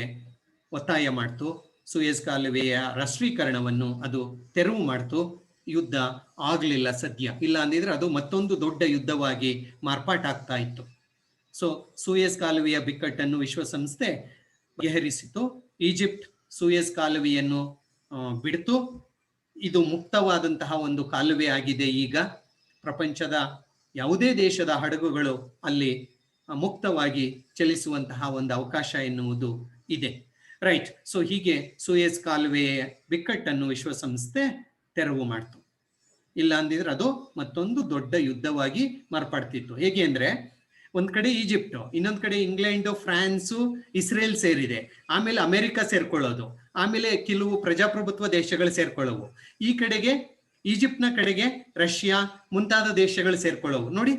ಒತ್ತಾಯ ಮಾಡ್ತು. ಸೂಯೆಜ್ ಕಾಲುವೆಯ ರಾಷ್ಟ್ರೀಕರಣವನ್ನು ಅದು ತೆರವು ಮಾಡ್ತು. ಯುದ್ಧ ಆಗ್ಲಿಲ್ಲ ಸದ್ಯ, ಇಲ್ಲ ಅಂದಿದ್ರೆ ಅದು ಮತ್ತೊಂದು ದೊಡ್ಡ ಯುದ್ಧವಾಗಿ ಮಾರ್ಪಾಟಾಗ್ತಾ ಇತ್ತು. ಸೊ ಸೂಯೆಜ್ ಕಾಲುವೆಯ ಬಿಕ್ಕಟ್ಟನ್ನು ವಿಶ್ವಸಂಸ್ಥೆ ಬಗೆಹರಿಸಿತು. ಈಜಿಪ್ಟ್ ಸೂಯೆಜ್ ಕಾಲುವೆಯನ್ನು ಬಿಡ್ತು. ಇದು ಮುಕ್ತವಾದಂತಹ ಒಂದು ಕಾಲುವೆ ಆಗಿದೆ. ಈಗ ಪ್ರಪಂಚದ ಯಾವುದೇ ದೇಶದ ಹಡಗುಗಳು ಅಲ್ಲಿ ಮುಕ್ತವಾಗಿ ಚಲಿಸುವಂತಹ ಒಂದು ಅವಕಾಶ ಎನ್ನುವುದು ಇದೆ. ರೈಟ್. ಸೊ ಹೀಗೆ ಸೂಯೆಜ್ ಕಾಲುವೆಯ ಬಿಕ್ಕಟ್ಟನ್ನು ವಿಶ್ವಸಂಸ್ಥೆ ತೆರವು ಮಾಡ್ತು. ಇಲ್ಲ ಅಂದಿದ್ರೆ ಅದು ಮತ್ತೊಂದು ದೊಡ್ಡ ಯುದ್ಧವಾಗಿ ಮಾರ್ಪಡ್ತಿತ್ತು. ಹೇಗೆ ಅಂದ್ರೆ, ಒಂದ್ ಕಡೆ ಈಜಿಪ್ಟು, ಇನ್ನೊಂದ್ ಕಡೆ ಇಂಗ್ಲೆಂಡು, ಫ್ರಾನ್ಸು, ಇಸ್ರೇಲ್ ಸೇರಿದೆ, ಆಮೇಲೆ ಅಮೆರಿಕ ಸೇರ್ಕೊಳ್ಳೋದು, ಆಮೇಲೆ ಕೆಲವು ಪ್ರಜಾಪ್ರಭುತ್ವ ದೇಶಗಳು ಸೇರ್ಕೊಳ್ಳೋವು, ಈ ಕಡೆಗೆ ಈಜಿಪ್ಟ್ನ ಕಡೆಗೆ ರಷ್ಯಾ ಮುಂತಾದ ದೇಶಗಳು ಸೇರ್ಕೊಳ್ಳೋವು. ನೋಡಿ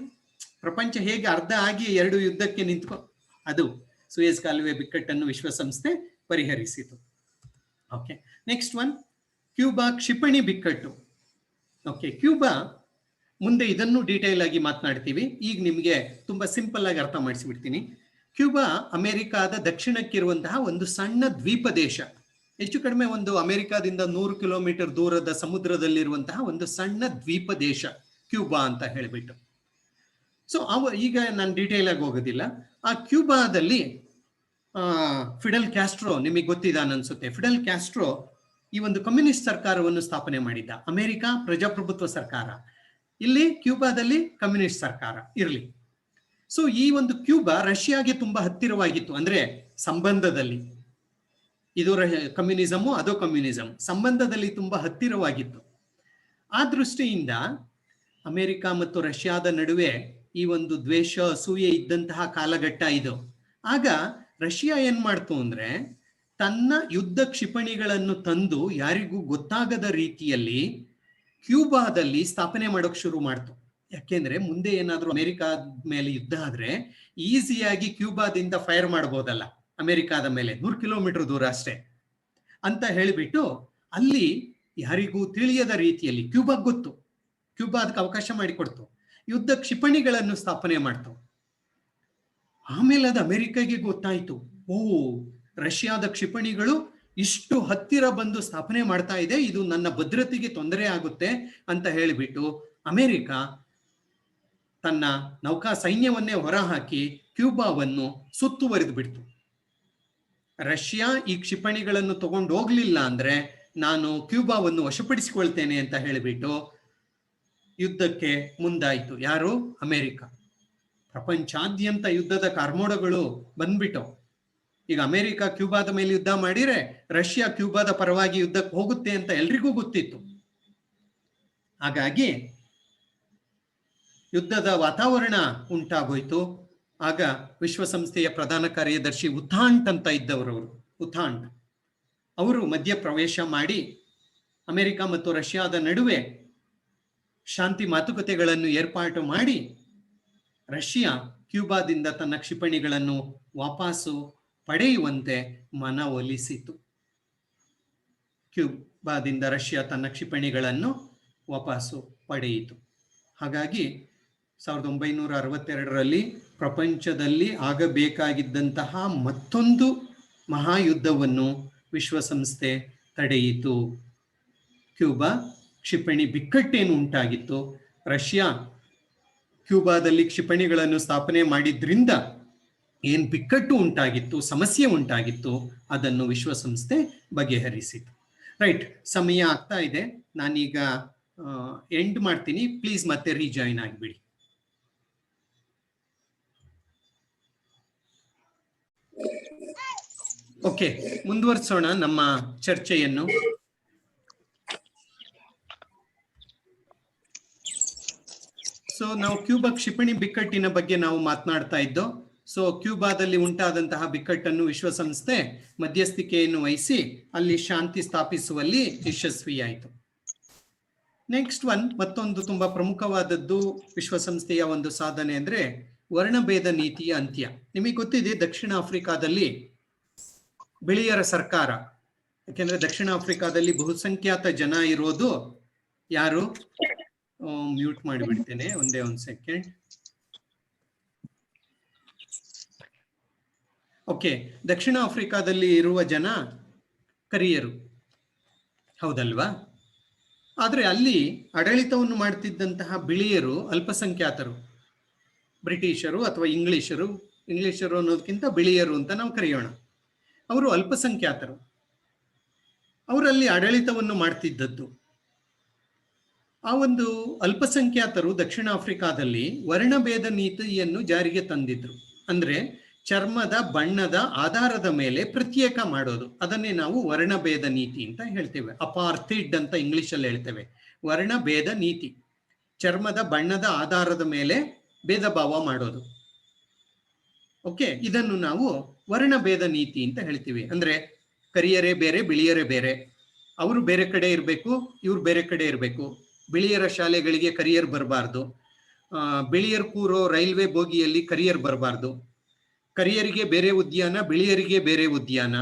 ಪ್ರಪಂಚ ಹೇಗೆ ಅರ್ಧ ಆಗಿ ಎರಡು ಯುದ್ಧಕ್ಕೆ ನಿಂತ್ಕೊ. ಅದು ಸೂಯೆಜ್ ಕಾಲುವೆ ಬಿಕ್ಕಟ್ಟನ್ನು ವಿಶ್ವಸಂಸ್ಥೆ ಪರಿಹರಿಸಿತು. ಓಕೆ, ನೆಕ್ಸ್ಟ್ ಒನ್, ಕ್ಯೂಬಾ ಕ್ಷಿಪಣಿ ಬಿಕ್ಕಟ್ಟು. ಓಕೆ, ಕ್ಯೂಬಾ ಮುಂದೆ ಇದನ್ನು ಡೀಟೇಲ್ ಆಗಿ ಮಾತನಾಡ್ತೀವಿ. ಈಗ ನಿಮಗೆ ತುಂಬಾ ಸಿಂಪಲ್ ಆಗಿ ಅರ್ಥ ಮಾಡಿಸಿಬಿಡ್ತೀನಿ. ಕ್ಯೂಬಾ ಅಮೆರಿಕಾದ ದಕ್ಷಿಣಕ್ಕಿರುವಂತಹ ಒಂದು ಸಣ್ಣ ದ್ವೀಪ ದೇಶ. ಹೆಚ್ಚು ಕಡಿಮೆ ಒಂದು ಅಮೆರಿಕಾದಿಂದ 100 ಕಿಲೋಮೀಟರ್ ದೂರದ ಸಮುದ್ರದಲ್ಲಿರುವಂತಹ ಒಂದು ಸಣ್ಣ ದ್ವೀಪ ದೇಶ ಕ್ಯೂಬಾ ಅಂತ ಹೇಳಿಬಿಟ್ಟು. ಸೊ ಈಗ ನಾನು ಡೀಟೇಲ್ ಆಗಿ ಹೋಗೋದಿಲ್ಲ. ಆ ಕ್ಯೂಬಾದಲ್ಲಿ ಫಿಡೆಲ್ ಕ್ಯಾಸ್ಟ್ರೋ, ನಿಮಗೆ ಗೊತ್ತಿದ್ದಾನೆ ಅನ್ಸುತ್ತೆ. ಫಿಡೆಲ್ ಕ್ಯಾಸ್ಟ್ರೋ ಈ ಒಂದು ಕಮ್ಯುನಿಸ್ಟ್ ಸರ್ಕಾರವನ್ನು ಸ್ಥಾಪನೆ ಮಾಡಿದ್ದ. ಅಮೆರಿಕ ಪ್ರಜಾಪ್ರಭುತ್ವ ಸರ್ಕಾರ, ಇಲ್ಲಿ ಕ್ಯೂಬಾದಲ್ಲಿ ಕಮ್ಯುನಿಸ್ಟ್ ಸರ್ಕಾರ ಇರಲಿ. ಸೊ ಈ ಒಂದು ಕ್ಯೂಬಾ ರಷ್ಯಾಗೆ ತುಂಬಾ ಹತ್ತಿರವಾಗಿತ್ತು, ಅಂದ್ರೆ ಸಂಬಂಧದಲ್ಲಿ. ಇದು ಕಮ್ಯುನಿಸಮು, ಅದು ಕಮ್ಯುನಿಸಂ, ಸಂಬಂಧದಲ್ಲಿ ತುಂಬಾ ಹತ್ತಿರವಾಗಿತ್ತು. ಆ ದೃಷ್ಟಿಯಿಂದ ಅಮೆರಿಕ ಮತ್ತು ರಷ್ಯಾದ ನಡುವೆ ಈ ಒಂದು ದ್ವೇಷ, ಅಸೂಯೆ ಇದ್ದಂತಹ ಕಾಲಘಟ್ಟ ಇದು. ಆಗ ರಷ್ಯಾ ಏನ್ ಮಾಡ್ತು ಅಂದ್ರೆ, ತನ್ನ ಯುದ್ಧ ಕ್ಷಿಪಣಿಗಳನ್ನು ತಂದು ಯಾರಿಗೂ ಗೊತ್ತಾಗದ ರೀತಿಯಲ್ಲಿ ಕ್ಯೂಬಾದಲ್ಲಿ ಸ್ಥಾಪನೆ ಮಾಡೋಕ್ ಶುರು ಮಾಡ್ತು. ಯಾಕೆಂದ್ರೆ ಮುಂದೆ ಏನಾದ್ರೂ ಅಮೆರಿಕಾದ ಮೇಲೆ ಯುದ್ಧ ಆದ್ರೆ ಈಸಿಯಾಗಿ ಕ್ಯೂಬಾದಿಂದ ಫೈರ್ ಮಾಡ್ಬೋದಲ್ಲ, ಅಮೆರಿಕಾದ ಮೇಲೆ 100 ಕಿಲೋಮೀಟರ್ ದೂರ ಅಷ್ಟೇ ಅಂತ ಹೇಳಿಬಿಟ್ಟು ಅಲ್ಲಿ ಯಾರಿಗೂ ತಿಳಿಯದ ರೀತಿಯಲ್ಲಿ, ಕ್ಯೂಬಾಗ್ ಗೊತ್ತು, ಕ್ಯೂಬಾ ಅದಕ್ಕೆ ಅವಕಾಶ ಮಾಡಿಕೊಡ್ತು, ಯುದ್ಧ ಕ್ಷಿಪಣಿಗಳನ್ನು ಸ್ಥಾಪನೆ ಮಾಡ್ತು. ಆಮೇಲೆ ಅದು ಅಮೆರಿಕಾಗೆ ಗೊತ್ತಾಯ್ತು, ಓ ರಷ್ಯಾದ ಕ್ಷಿಪಣಿಗಳು ಇಷ್ಟು ಹತ್ತಿರ ಬಂದು ಸ್ಥಾಪನೆ ಮಾಡ್ತಾ ಇದೆ, ಇದು ನನ್ನ ಭದ್ರತೆಗೆ ತೊಂದರೆ ಆಗುತ್ತೆ ಅಂತ ಹೇಳಿಬಿಟ್ಟು ಅಮೆರಿಕ ತನ್ನ ನೌಕಾ ಸೈನ್ಯವನ್ನೇ ಹೊರಹಾಕಿ ಕ್ಯೂಬಾವನ್ನು ಸುತ್ತುವರಿದು ಬಿಡ್ತು. ರಷ್ಯಾ ಈ ಕ್ಷಿಪಣಿಗಳನ್ನು ತಗೊಂಡು ಹೋಗ್ಲಿಲ್ಲ ಅಂದ್ರೆ ನಾನು ಕ್ಯೂಬಾವನ್ನು ವಶಪಡಿಸಿಕೊಳ್ತೇನೆ ಅಂತ ಹೇಳಿಬಿಟ್ಟು ಯುದ್ಧಕ್ಕೆ ಮುಂದಾಯಿತು. ಯಾರು? ಅಮೆರಿಕ. ಪ್ರಪಂಚಾದ್ಯಂತ ಯುದ್ಧದ ಕಾರ್ಮೋಡಗಳು ಬಂದ್ಬಿಟ್ಟವು. ಈಗ ಅಮೆರಿಕ ಕ್ಯೂಬಾದ ಮೇಲೆ ಯುದ್ಧ ಮಾಡಿದ್ರೆ ರಷ್ಯಾ ಕ್ಯೂಬಾದ ಪರವಾಗಿ ಯುದ್ಧಕ್ಕೆ ಹೋಗುತ್ತೆ ಅಂತ ಎಲ್ರಿಗೂ ಗೊತ್ತಿತ್ತು. ಹಾಗಾಗಿ ಯುದ್ಧದ ವಾತಾವರಣ ಉಂಟಾಗೋಯ್ತು. ಆಗ ವಿಶ್ವಸಂಸ್ಥೆಯ ಪ್ರಧಾನ ಕಾರ್ಯದರ್ಶಿ ಉಥಾಂಟ್ ಅಂತ ಇದ್ದವರವರು, ಉಥಾಂಟ್ ಅವರು ಮಧ್ಯ ಪ್ರವೇಶ ಮಾಡಿ ಅಮೆರಿಕ ಮತ್ತು ರಷ್ಯಾದ ನಡುವೆ ಶಾಂತಿ ಮಾತುಕತೆಗಳನ್ನು ಏರ್ಪಾಟು ಮಾಡಿ ರಷ್ಯಾ ಕ್ಯೂಬಾದಿಂದ ತನ್ನ ಕ್ಷಿಪಣಿಗಳನ್ನು ವಾಪಸ್ಸು ಪಡೆಯುವಂತೆ ಮನವೊಲಿಸಿತು. ಕ್ಯೂಬಾದಿಂದ ರಷ್ಯಾ ತನ್ನ ಕ್ಷಿಪಣಿಗಳನ್ನು ವಾಪಸ್ಸು ಪಡೆಯಿತು. ಹಾಗಾಗಿ 1962ರಲ್ಲಿ ಪ್ರಪಂಚದಲ್ಲಿ ಆಗಬೇಕಾಗಿದ್ದಂತಹ ಮತ್ತೊಂದು ಮಹಾಯುದ್ಧವನ್ನು ವಿಶ್ವಸಂಸ್ಥೆ ತಡೆಯಿತು. ಕ್ಯೂಬಾ ಕ್ಷಿಪಣಿ ಬಿಕ್ಕಟ್ಟೇನು ಉಂಟಾಗಿತ್ತು, ರಷ್ಯಾ ಕ್ಯೂಬಾದಲ್ಲಿ ಕ್ಷಿಪಣಿಗಳನ್ನು ಸ್ಥಾಪನೆ ಮಾಡಿದ್ರಿಂದ ಏನ್ ಬಿಕ್ಕಟ್ಟು ಉಂಟಾಗಿತ್ತು, ಸಮಸ್ಯೆ ಉಂಟಾಗಿತ್ತು, ಅದನ್ನು ವಿಶ್ವಸಂಸ್ಥೆ ಬಗೆಹರಿಸಿತು. ರೈಟ್, ಸಮಯ ಆಗ್ತಾ ಇದೆ, ನಾನೀಗ ಎಂಡ್ ಮಾಡ್ತೀನಿ. ಪ್ಲೀಸ್ ಮತ್ತೆ ರೀಜಾಯಿನ್ ಆಗಿಬಿಡಿ. ಓಕೆ, ಮುಂದುವರಿಸೋಣ ನಮ್ಮ ಚರ್ಚೆಯನ್ನು. ಸೊ ನಾವು ಕ್ಯೂಬಾ ಕ್ಷಿಪಣಿ ಬಿಕ್ಕಟ್ಟಿನ ಬಗ್ಗೆ ನಾವು ಮಾತನಾಡ್ತಾ ಇದ್ದೋ. ಸೊ ಕ್ಯೂಬಾದಲ್ಲಿ ಉಂಟಾದಂತಹ ಬಿಕ್ಕಟ್ಟನ್ನು ವಿಶ್ವಸಂಸ್ಥೆ ಮಧ್ಯಸ್ಥಿಕೆಯನ್ನು ವಹಿಸಿ ಅಲ್ಲಿ ಶಾಂತಿ ಸ್ಥಾಪಿಸುವಲ್ಲಿ ಯಶಸ್ವಿಯಾಯಿತು. ನೆಕ್ಸ್ಟ್ ಮತ್ತೊಂದು ತುಂಬಾ ಪ್ರಮುಖವಾದದ್ದು ವಿಶ್ವಸಂಸ್ಥೆಯ ಒಂದು ಸಾಧನೆ ಅಂದ್ರೆ ವರ್ಣಭೇದ ನೀತಿಯ ಅಂತ್ಯ. ನಿಮಗೆ ಗೊತ್ತಿದೆ, ದಕ್ಷಿಣ ಆಫ್ರಿಕಾದಲ್ಲಿ ಬಿಳಿಯರ ಸರ್ಕಾರ, ಯಾಕೆಂದ್ರೆ ದಕ್ಷಿಣ ಆಫ್ರಿಕಾದಲ್ಲಿ ಬಹುಸಂಖ್ಯಾತ ಜನ ಇರೋದು ಯಾರು? ಮ್ಯೂಟ್ ಮಾಡಿಬಿಡ್ತೇನೆ, ಒಂದೇ ಒಂದು ಸೆಕೆಂಡ್. ಓಕೆ, ದಕ್ಷಿಣ ಆಫ್ರಿಕಾದಲ್ಲಿ ಇರುವ ಜನ ಕರಿಯರು, ಹೌದಲ್ವಾ? ಆದ್ರೆ ಅಲ್ಲಿ ಆಡಳಿತವನ್ನು ಮಾಡ್ತಿದ್ದಂತಹ ಬಿಳಿಯರು ಅಲ್ಪಸಂಖ್ಯಾತರು, ಬ್ರಿಟಿಷರು ಅಥವಾ ಇಂಗ್ಲಿಷರು ಅನ್ನೋದಕ್ಕಿಂತ ಬಿಳಿಯರು ಅಂತ ನಾವು ಕರೆಯೋಣ. ಅವರು ಅಲ್ಪಸಂಖ್ಯಾತರು, ಅವರಲ್ಲಿ ಆಡಳಿತವನ್ನು ಮಾಡ್ತಿದ್ದದ್ದು. ಆ ಒಂದು ಅಲ್ಪಸಂಖ್ಯಾತರು ದಕ್ಷಿಣ ಆಫ್ರಿಕಾದಲ್ಲಿ ವರ್ಣಭೇದ ನೀತಿಯನ್ನು ಜಾರಿಗೆ ತಂದಿದ್ರು. ಅಂದ್ರೆ ಚರ್ಮದ ಬಣ್ಣದ ಆಧಾರದ ಮೇಲೆ ಪ್ರತ್ಯೇಕ ಮಾಡೋದು, ಅದನ್ನೇ ನಾವು ವರ್ಣಭೇದ ನೀತಿ ಅಂತ ಹೇಳ್ತೇವೆ. ಅಪಾರ್ಥೈಡ್ ಅಂತ ಇಂಗ್ಲಿಷ್ ಅಲ್ಲಿ ಹೇಳ್ತೇವೆ. ವರ್ಣಭೇದ ನೀತಿ, ಚರ್ಮದ ಬಣ್ಣದ ಆಧಾರದ ಮೇಲೆ ಭೇದ ಭಾವ ಮಾಡೋದು. ಓಕೆ, ಇದನ್ನು ನಾವು ವರ್ಣಭೇದ ನೀತಿ ಅಂತ ಹೇಳ್ತೀವಿ. ಅಂದ್ರೆ ಕರಿಯರೇ ಬೇರೆ, ಬಿಳಿಯರೇ ಬೇರೆ, ಅವರು ಬೇರೆ ಕಡೆ ಇರಬೇಕು, ಇವ್ರು ಬೇರೆ ಕಡೆ ಇರಬೇಕು. ಬಿಳಿಯರ ಶಾಲೆಗಳಿಗೆ ಕರಿಯರ್ ಬರಬಾರ್ದು, ಬಿಳಿಯರ್ ಕೂರೋ ರೈಲ್ವೆ ಬೋಗಿಯಲ್ಲಿ ಕರಿಯರ್ ಬರಬಾರ್ದು, ಕರಿಯರಿಗೆ ಬೇರೆ ಉದ್ಯಾನ, ಬಿಳಿಯರಿಗೆ ಬೇರೆ ಉದ್ಯಾನ.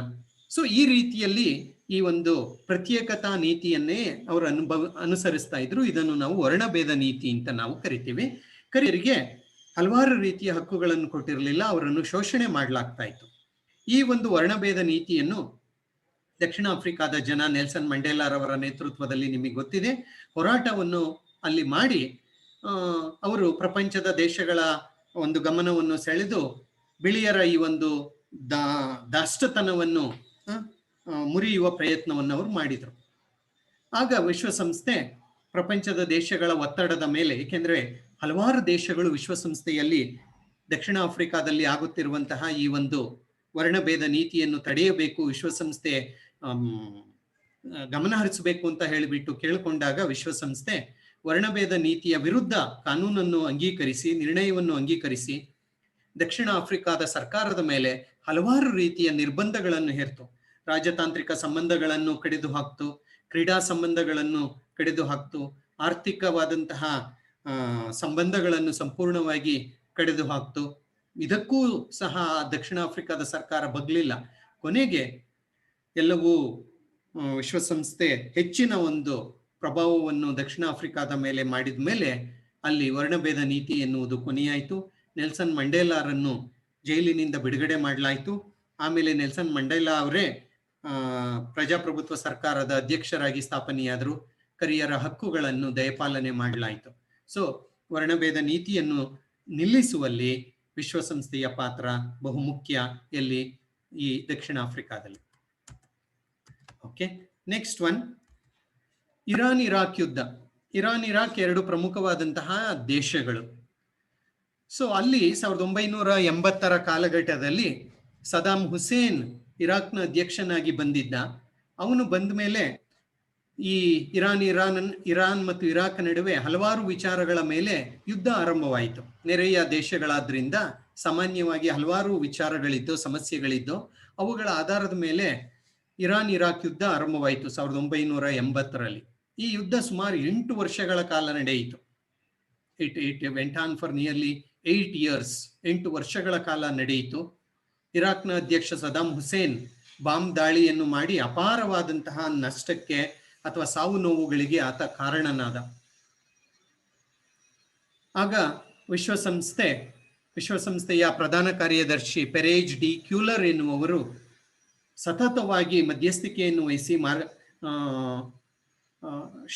ಸೊ ಈ ರೀತಿಯಲ್ಲಿ ಈ ಒಂದು ಪ್ರತ್ಯೇಕತಾ ನೀತಿಯನ್ನೇ ಅವರು ಅನುಸರಿಸ್ತಾ ಇದ್ರು. ಇದನ್ನು ನಾವು ವರ್ಣಭೇದ ನೀತಿ ಅಂತ ನಾವು ಕರಿತೀವಿ. ಕರಿಯರಿಗೆ ಹಲವಾರು ರೀತಿಯ ಹಕ್ಕುಗಳನ್ನು ಕೊಟ್ಟಿರಲಿಲ್ಲ, ಅವರನ್ನು ಶೋಷಣೆ ಮಾಡಲಾಗ್ತಾ ಇತ್ತು. ಈ ಒಂದು ವರ್ಣಭೇದ ನೀತಿಯನ್ನು ದಕ್ಷಿಣ ಆಫ್ರಿಕಾದ ಜನ ನೆಲ್ಸನ್ ಮಂಡೇಲಾರವರ ನೇತೃತ್ವದಲ್ಲಿ, ನಿಮಗೆ ಗೊತ್ತಿದೆ, ಹೋರಾಟವನ್ನು ಅಲ್ಲಿ ಮಾಡಿ ಅವರು ಪ್ರಪಂಚದ ದೇಶಗಳ ಒಂದು ಗಮನವನ್ನು ಸೆಳೆದು ಬಿಳಿಯರ ಈ ಒಂದು ದಾಷ್ಟತನವನ್ನು ಮುರಿಯುವ ಪ್ರಯತ್ನವನ್ನು ಅವರು ಮಾಡಿದರು. ಆಗ ವಿಶ್ವಸಂಸ್ಥೆ ಪ್ರಪಂಚದ ದೇಶಗಳ ಒತ್ತಡದ ಮೇಲೆ, ಏಕೆಂದ್ರೆ ಹಲವಾರು ದೇಶಗಳು ವಿಶ್ವಸಂಸ್ಥೆಯಲ್ಲಿ ದಕ್ಷಿಣ ಆಫ್ರಿಕಾದಲ್ಲಿ ಆಗುತ್ತಿರುವಂತಹ ಈ ಒಂದು ವರ್ಣಭೇದ ನೀತಿಯನ್ನು ತಡೆಯಬೇಕು, ವಿಶ್ವಸಂಸ್ಥೆ ಗಮನ ಹರಿಸಬೇಕು ಅಂತ ಹೇಳಿಬಿಟ್ಟು ಕೇಳಿಕೊಂಡಾಗ ವಿಶ್ವಸಂಸ್ಥೆ ವರ್ಣಭೇದ ನೀತಿಯ ವಿರುದ್ಧ ಕಾನೂನನ್ನು ಅಂಗೀಕರಿಸಿ, ನಿರ್ಣಯವನ್ನು ಅಂಗೀಕರಿಸಿ ದಕ್ಷಿಣ ಆಫ್ರಿಕಾದ ಸರ್ಕಾರದ ಮೇಲೆ ಹಲವಾರು ರೀತಿಯ ನಿರ್ಬಂಧಗಳನ್ನು ಹೇರ್ತು. ರಾಜತಾಂತ್ರಿಕ ಸಂಬಂಧಗಳನ್ನು ಕಡಿದು ಹಾಕ್ತು, ಕ್ರೀಡಾ ಸಂಬಂಧಗಳನ್ನು ಕಡಿದು ಹಾಕ್ತು, ಆರ್ಥಿಕವಾದಂತಹ ಸಂಬಂಧಗಳನ್ನು ಸಂಪೂರ್ಣವಾಗಿ ಕಡಿದು ಹಾಕ್ತು. ಇದಕ್ಕೂ ಸಹ ದಕ್ಷಿಣ ಆಫ್ರಿಕಾದ ಸರ್ಕಾರ ಬಗ್ಲಿಲ್ಲ. ಕೊನೆಗೆ ಎಲ್ಲವೂ ವಿಶ್ವಸಂಸ್ಥೆ ಹೆಚ್ಚಿನ ಒಂದು ಪ್ರಭಾವವನ್ನು ದಕ್ಷಿಣ ಆಫ್ರಿಕಾದ ಮೇಲೆ ಮಾಡಿದ ಮೇಲೆ ಅಲ್ಲಿ ವರ್ಣಭೇದ ನೀತಿ ಎನ್ನುವುದು ಕೊನೆಯಾಯಿತು. ನೆಲ್ಸನ್ ಮಂಡೇಲಾರನ್ನು ಜೈಲಿನಿಂದ ಬಿಡುಗಡೆ ಮಾಡಲಾಯಿತು. ಆಮೇಲೆ ನೆಲ್ಸನ್ ಮಂಡೇಲಾ ಅವರೇ ಪ್ರಜಾಪ್ರಭುತ್ವ ಸರ್ಕಾರದ ಅಧ್ಯಕ್ಷರಾಗಿ ಸ್ಥಾಪನೆಯಾದರು. ಕರಿಯರ ಹಕ್ಕುಗಳನ್ನು ದಯಪಾಲನೆ ಮಾಡಲಾಯಿತು. ಸೊ ವರ್ಣಭೇದ ನೀತಿಯನ್ನು ನಿಲ್ಲಿಸುವಲ್ಲಿ ವಿಶ್ವಸಂಸ್ಥೆಯ ಪಾತ್ರ ಬಹುಮುಖ್ಯ ಎಲ್ಲಿ? ಈ ದಕ್ಷಿಣ ಆಫ್ರಿಕಾದಲ್ಲಿ. Okay, next one, Iran Iraq ಯುದ್ಧ. ಇರಾನ್ ಇರಾಕ್ ಎರಡು ಪ್ರಮುಖವಾದಂತಹ ದೇಶಗಳು. ಸೊ ಅಲ್ಲಿ 1980ರ ಕಾಲಘಟ್ಟದಲ್ಲಿ ಸದಾಂ ಹುಸೇನ್ ಇರಾಕ್ನ ಅಧ್ಯಕ್ಷನಾಗಿ ಬಂದಿದ್ದ. ಅವನು ಬಂದ ಮೇಲೆ ಈ ಇರಾನ್ ಮತ್ತು ಇರಾಕ್ ನಡುವೆ ಹಲವಾರು ವಿಚಾರಗಳ ಮೇಲೆ ಯುದ್ಧ ಆರಂಭವಾಯಿತು. ನೆರೆಯ ದೇಶಗಳಾದ್ರಿಂದ ಸಾಮಾನ್ಯವಾಗಿ ಹಲವಾರು ವಿಚಾರಗಳಿದ್ದು, ಸಮಸ್ಯೆಗಳಿದ್ದು, ಅವುಗಳ ಆಧಾರದ ಮೇಲೆ ಇರಾನ್ ಇರಾಕ್ ಯುದ್ಧ ಆರಂಭವಾಯಿತು 1980ರಲ್ಲಿ. ಈ ಯುದ್ಧ ಸುಮಾರು 8 ವರ್ಷಗಳ ಕಾಲ ನಡೆಯಿತು. It went on for nearly 8 years. 8 ವರ್ಷಗಳ ಕಾಲ ನಡೆಯಿತು. ಇರಾಕ್ನ ಅಧ್ಯಕ್ಷ ಸದಾಂ ಹುಸೇನ್ ಬಾಂಬ್ ದಾಳಿಯನ್ನು ಮಾಡಿ ಅಪಾರವಾದಂತಹ ನಷ್ಟಕ್ಕೆ ಅಥವಾ ಸಾವು ನೋವುಗಳಿಗೆ ಆತ ಕಾರಣನಾದ. ಆಗ ವಿಶ್ವಸಂಸ್ಥೆಯ ಪ್ರಧಾನ ಕಾರ್ಯದರ್ಶಿ ಪೆರೇಜ್ ಡಿ ಕ್ಯೂಲರ್ ಎನ್ನುವರು ಸತತವಾಗಿ ಮಧ್ಯಸ್ಥಿಕೆಯನ್ನು ವಹಿಸಿ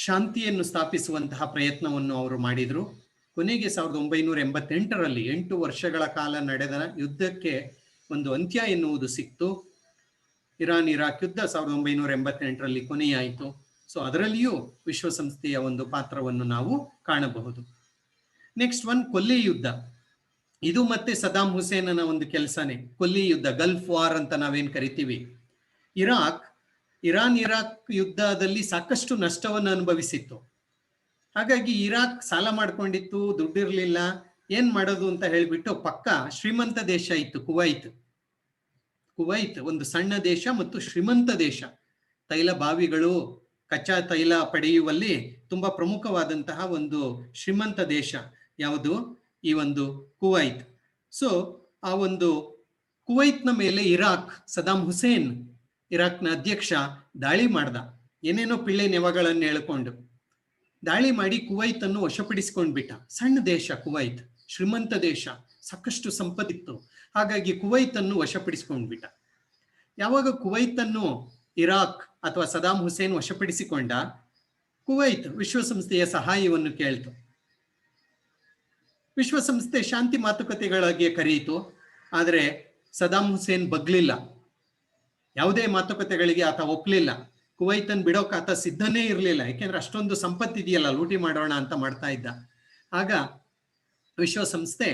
ಶಾಂತಿಯನ್ನು ಸ್ಥಾಪಿಸುವಂತಹ ಪ್ರಯತ್ನವನ್ನು ಅವರು ಮಾಡಿದರು. ಕೊನೆಗೆ 1988ರಲ್ಲಿ 8 ವರ್ಷಗಳ ಕಾಲ ನಡೆದ ಯುದ್ಧಕ್ಕೆ ಒಂದು ಅಂತ್ಯ ಎನ್ನುವುದು ಸಿಕ್ತು. ಇರಾನ್ ಇರಾಕ್ ಯುದ್ಧ 1988ರಲ್ಲಿ ಕೊನೆಯಾಯಿತು. ಸೊ ಅದರಲ್ಲಿಯೂ ವಿಶ್ವಸಂಸ್ಥೆಯ ಒಂದು ಪಾತ್ರವನ್ನು ನಾವು ಕಾಣಬಹುದು. ನೆಕ್ಸ್ಟ್ ಒನ್, ಕೊಲ್ಲಿ ಯುದ್ಧ. ಇದು ಮತ್ತೆ ಸದಾಂ ಹುಸೇನನ ಒಂದು ಕೆಲಸನೇ. ಕೊಲ್ಲಿ ಯುದ್ಧ, ಗಲ್ಫ್ ವಾರ್ ಅಂತ ನಾವೇನ್ ಕರಿತೀವಿ. ಇರಾನ್ ಇರಾಕ್ ಯುದ್ಧದಲ್ಲಿ ಸಾಕಷ್ಟು ನಷ್ಟವನ್ನು ಅನುಭವಿಸಿತ್ತು. ಹಾಗಾಗಿ ಇರಾಕ್ ಸಾಲ ಮಾಡ್ಕೊಂಡಿತ್ತು, ದುಡ್ಡಿರ್ಲಿಲ್ಲ, ಏನ್ ಮಾಡೋದು ಅಂತ ಹೇಳ್ಬಿಟ್ಟು ಪಕ್ಕ ಶ್ರೀಮಂತ ದೇಶ ಇತ್ತು ಕುವೈತ್ ಒಂದು ಸಣ್ಣ ದೇಶ ಮತ್ತು ಶ್ರೀಮಂತ ದೇಶ. ತೈಲ ಬಾವಿಗಳು, ಕಚ್ಚಾ ತೈಲ ಪಡೆಯುವಲ್ಲಿ ತುಂಬಾ ಪ್ರಮುಖವಾದಂತಹ ಒಂದು ಶ್ರೀಮಂತ ದೇಶ ಯಾವುದು? ಈ ಒಂದು ಕುವೈತ್. ಸೊ ಆ ಒಂದು ಕುವೈತ್ನ ಮೇಲೆ ಸದಾಂ ಹುಸೇನ್ ಇರಾಕ್ನ ಅಧ್ಯಕ್ಷ ದಾಳಿ ಮಾಡ್ದ. ಏನೇನೋ ಪಿಳ್ಳೆ ನೆವಗಳನ್ನು ಹೇಳ್ಕೊಂಡು ದಾಳಿ ಮಾಡಿ ಕುವೈತ್ ಅನ್ನು ವಶಪಡಿಸಿಕೊಂಡ್ಬಿಟ್ಟ. ಸಣ್ಣ ದೇಶ ಕುವೈತ್, ಶ್ರೀಮಂತ ದೇಶ, ಸಾಕಷ್ಟು ಸಂಪತ್ತಿತ್ತು. ಹಾಗಾಗಿ ಕುವೈತ್ ಅನ್ನು ವಶಪಡಿಸಿಕೊಂಡ್ಬಿಟ್ಟ. ಯಾವಾಗ ಕುವೈತ್ ಅನ್ನು ಇರಾಕ್ ಅಥವಾ ಸದಾಂ ಹುಸೇನ್ ವಶಪಡಿಸಿಕೊಂಡ, ಕುವೈತ್ ವಿಶ್ವಸಂಸ್ಥೆಯ ಸಹಾಯವನ್ನು ಕೇಳ್ತು. ವಿಶ್ವಸಂಸ್ಥೆ ಶಾಂತಿ ಮಾತುಕತೆಗಳಿಗೆ ಕರೆಯಿತು. ಆದರೆ ಸದಾಂ ಹುಸೇನ್ ಬಗ್ಲಿಲ್ಲ. ಯಾವುದೇ ಮಾತುಕತೆಗಳಿಗೆ ಆತ ಒಪ್ಪಲಿಲ್ಲ. ಕುವೈತನ್ ಬಿಡೋಕೆ ಆತ ಸಿದ್ಧನೇ ಇರಲಿಲ್ಲ. ಯಾಕೆಂದ್ರೆ ಅಷ್ಟೊಂದು ಸಂಪತ್ತಿದೆಯಲ್ಲ, ಲೂಟಿ ಮಾಡೋಣ ಅಂತ ಮಾಡ್ತಾ ಇದ್ದ. ಆಗ ವಿಶ್ವಸಂಸ್ಥೆ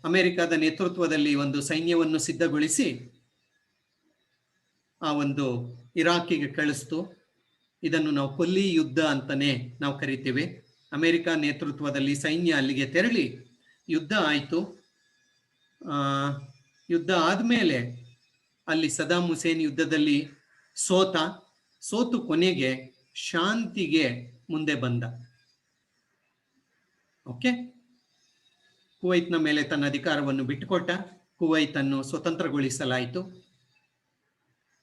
ಅಮೆರಿಕದ ನೇತೃತ್ವದಲ್ಲಿ ಒಂದು ಸೈನ್ಯವನ್ನು ಸಿದ್ಧಗೊಳಿಸಿ ಆ ಒಂದು ಇರಾಕಿಗೆ ಕಳಿಸ್ತು. ಇದನ್ನು ನಾವು ಕೊಲ್ಲಿ ಯುದ್ಧ ಅಂತಾನೆ ನಾವು ಕರಿತೀವಿ. ಅಮೆರಿಕ ನೇತೃತ್ವದಲ್ಲಿ ಸೈನ್ಯ ಅಲ್ಲಿಗೆ ತೆರಳಿ ಯುದ್ಧ ಆಯಿತು. ಯುದ್ಧ ಆದ್ಮೇಲೆ ಅಲ್ಲಿ ಸದಾಂ ಹುಸೇನ್ ಯುದ್ಧದಲ್ಲಿ ಸೋತು ಕೊನೆಗೆ ಶಾಂತಿಗೆ ಮುಂದೆ ಬಂದ. ಓಕೆ, ಕುವೈತ್ನ ಮೇಲೆ ತನ್ನ ಅಧಿಕಾರವನ್ನು ಬಿಟ್ಟುಕೊಟ್ಟ. ಕುವೈತ್ ಅನ್ನು ಸ್ವತಂತ್ರಗೊಳಿಸಲಾಯಿತು.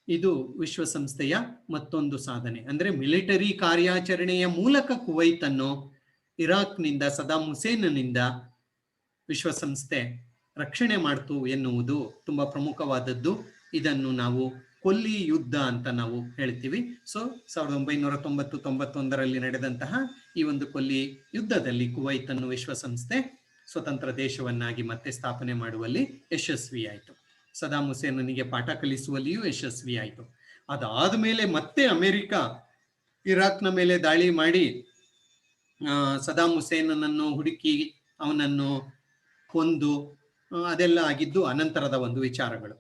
ಇದು ವಿಶ್ವಸಂಸ್ಥೆಯ ಮತ್ತೊಂದು ಸಾಧನೆ. ಅಂದ್ರೆ ಮಿಲಿಟರಿ ಕಾರ್ಯಾಚರಣೆಯ ಮೂಲಕ ಕುವೈತ್ ಅನ್ನು ಇರಾಕ್ನಿಂದ, ಸದಾಂ ಹುಸೇನ್ನಿಂದ ವಿಶ್ವಸಂಸ್ಥೆ ರಕ್ಷಣೆ ಮಾಡ್ತು ಎನ್ನುವುದು ತುಂಬಾ ಪ್ರಮುಖವಾದದ್ದು. ಇದನ್ನು ನಾವು ಕೊಲ್ಲಿ ಯುದ್ಧ ಅಂತ ನಾವು ಹೇಳ್ತೀವಿ. ಸೊ 1990-91ರಲ್ಲಿ ನಡೆದಂತಹ ಈ ಒಂದು ಕೊಲ್ಲಿ ಯುದ್ಧದಲ್ಲಿ ಕುವೈತ್ ಅನ್ನು ವಿಶ್ವಸಂಸ್ಥೆ ಸ್ವತಂತ್ರ ದೇಶವನ್ನಾಗಿ ಮತ್ತೆ ಸ್ಥಾಪನೆ ಮಾಡುವಲ್ಲಿ ಯಶಸ್ವಿಯಾಯಿತು. ಸದಾಂ ಹುಸೇನನಿಗೆ ಪಾಠ ಕಲಿಸುವಲ್ಲಿಯೂ ಯಶಸ್ವಿಯಾಯಿತು. ಅದಾದ ಮೇಲೆ ಮತ್ತೆ ಅಮೆರಿಕ ಇರಾಕ್ನ ಮೇಲೆ ದಾಳಿ ಮಾಡಿ ಸದಾಂ ಹುಸೇನನನ್ನು ಹುಡುಕಿ ಅವನನ್ನು ಕೊಂದು ಅದೆಲ್ಲ ಆಗಿದ್ದು ಅನಂತರದ ಒಂದು ವಿಚಾರಗಳು.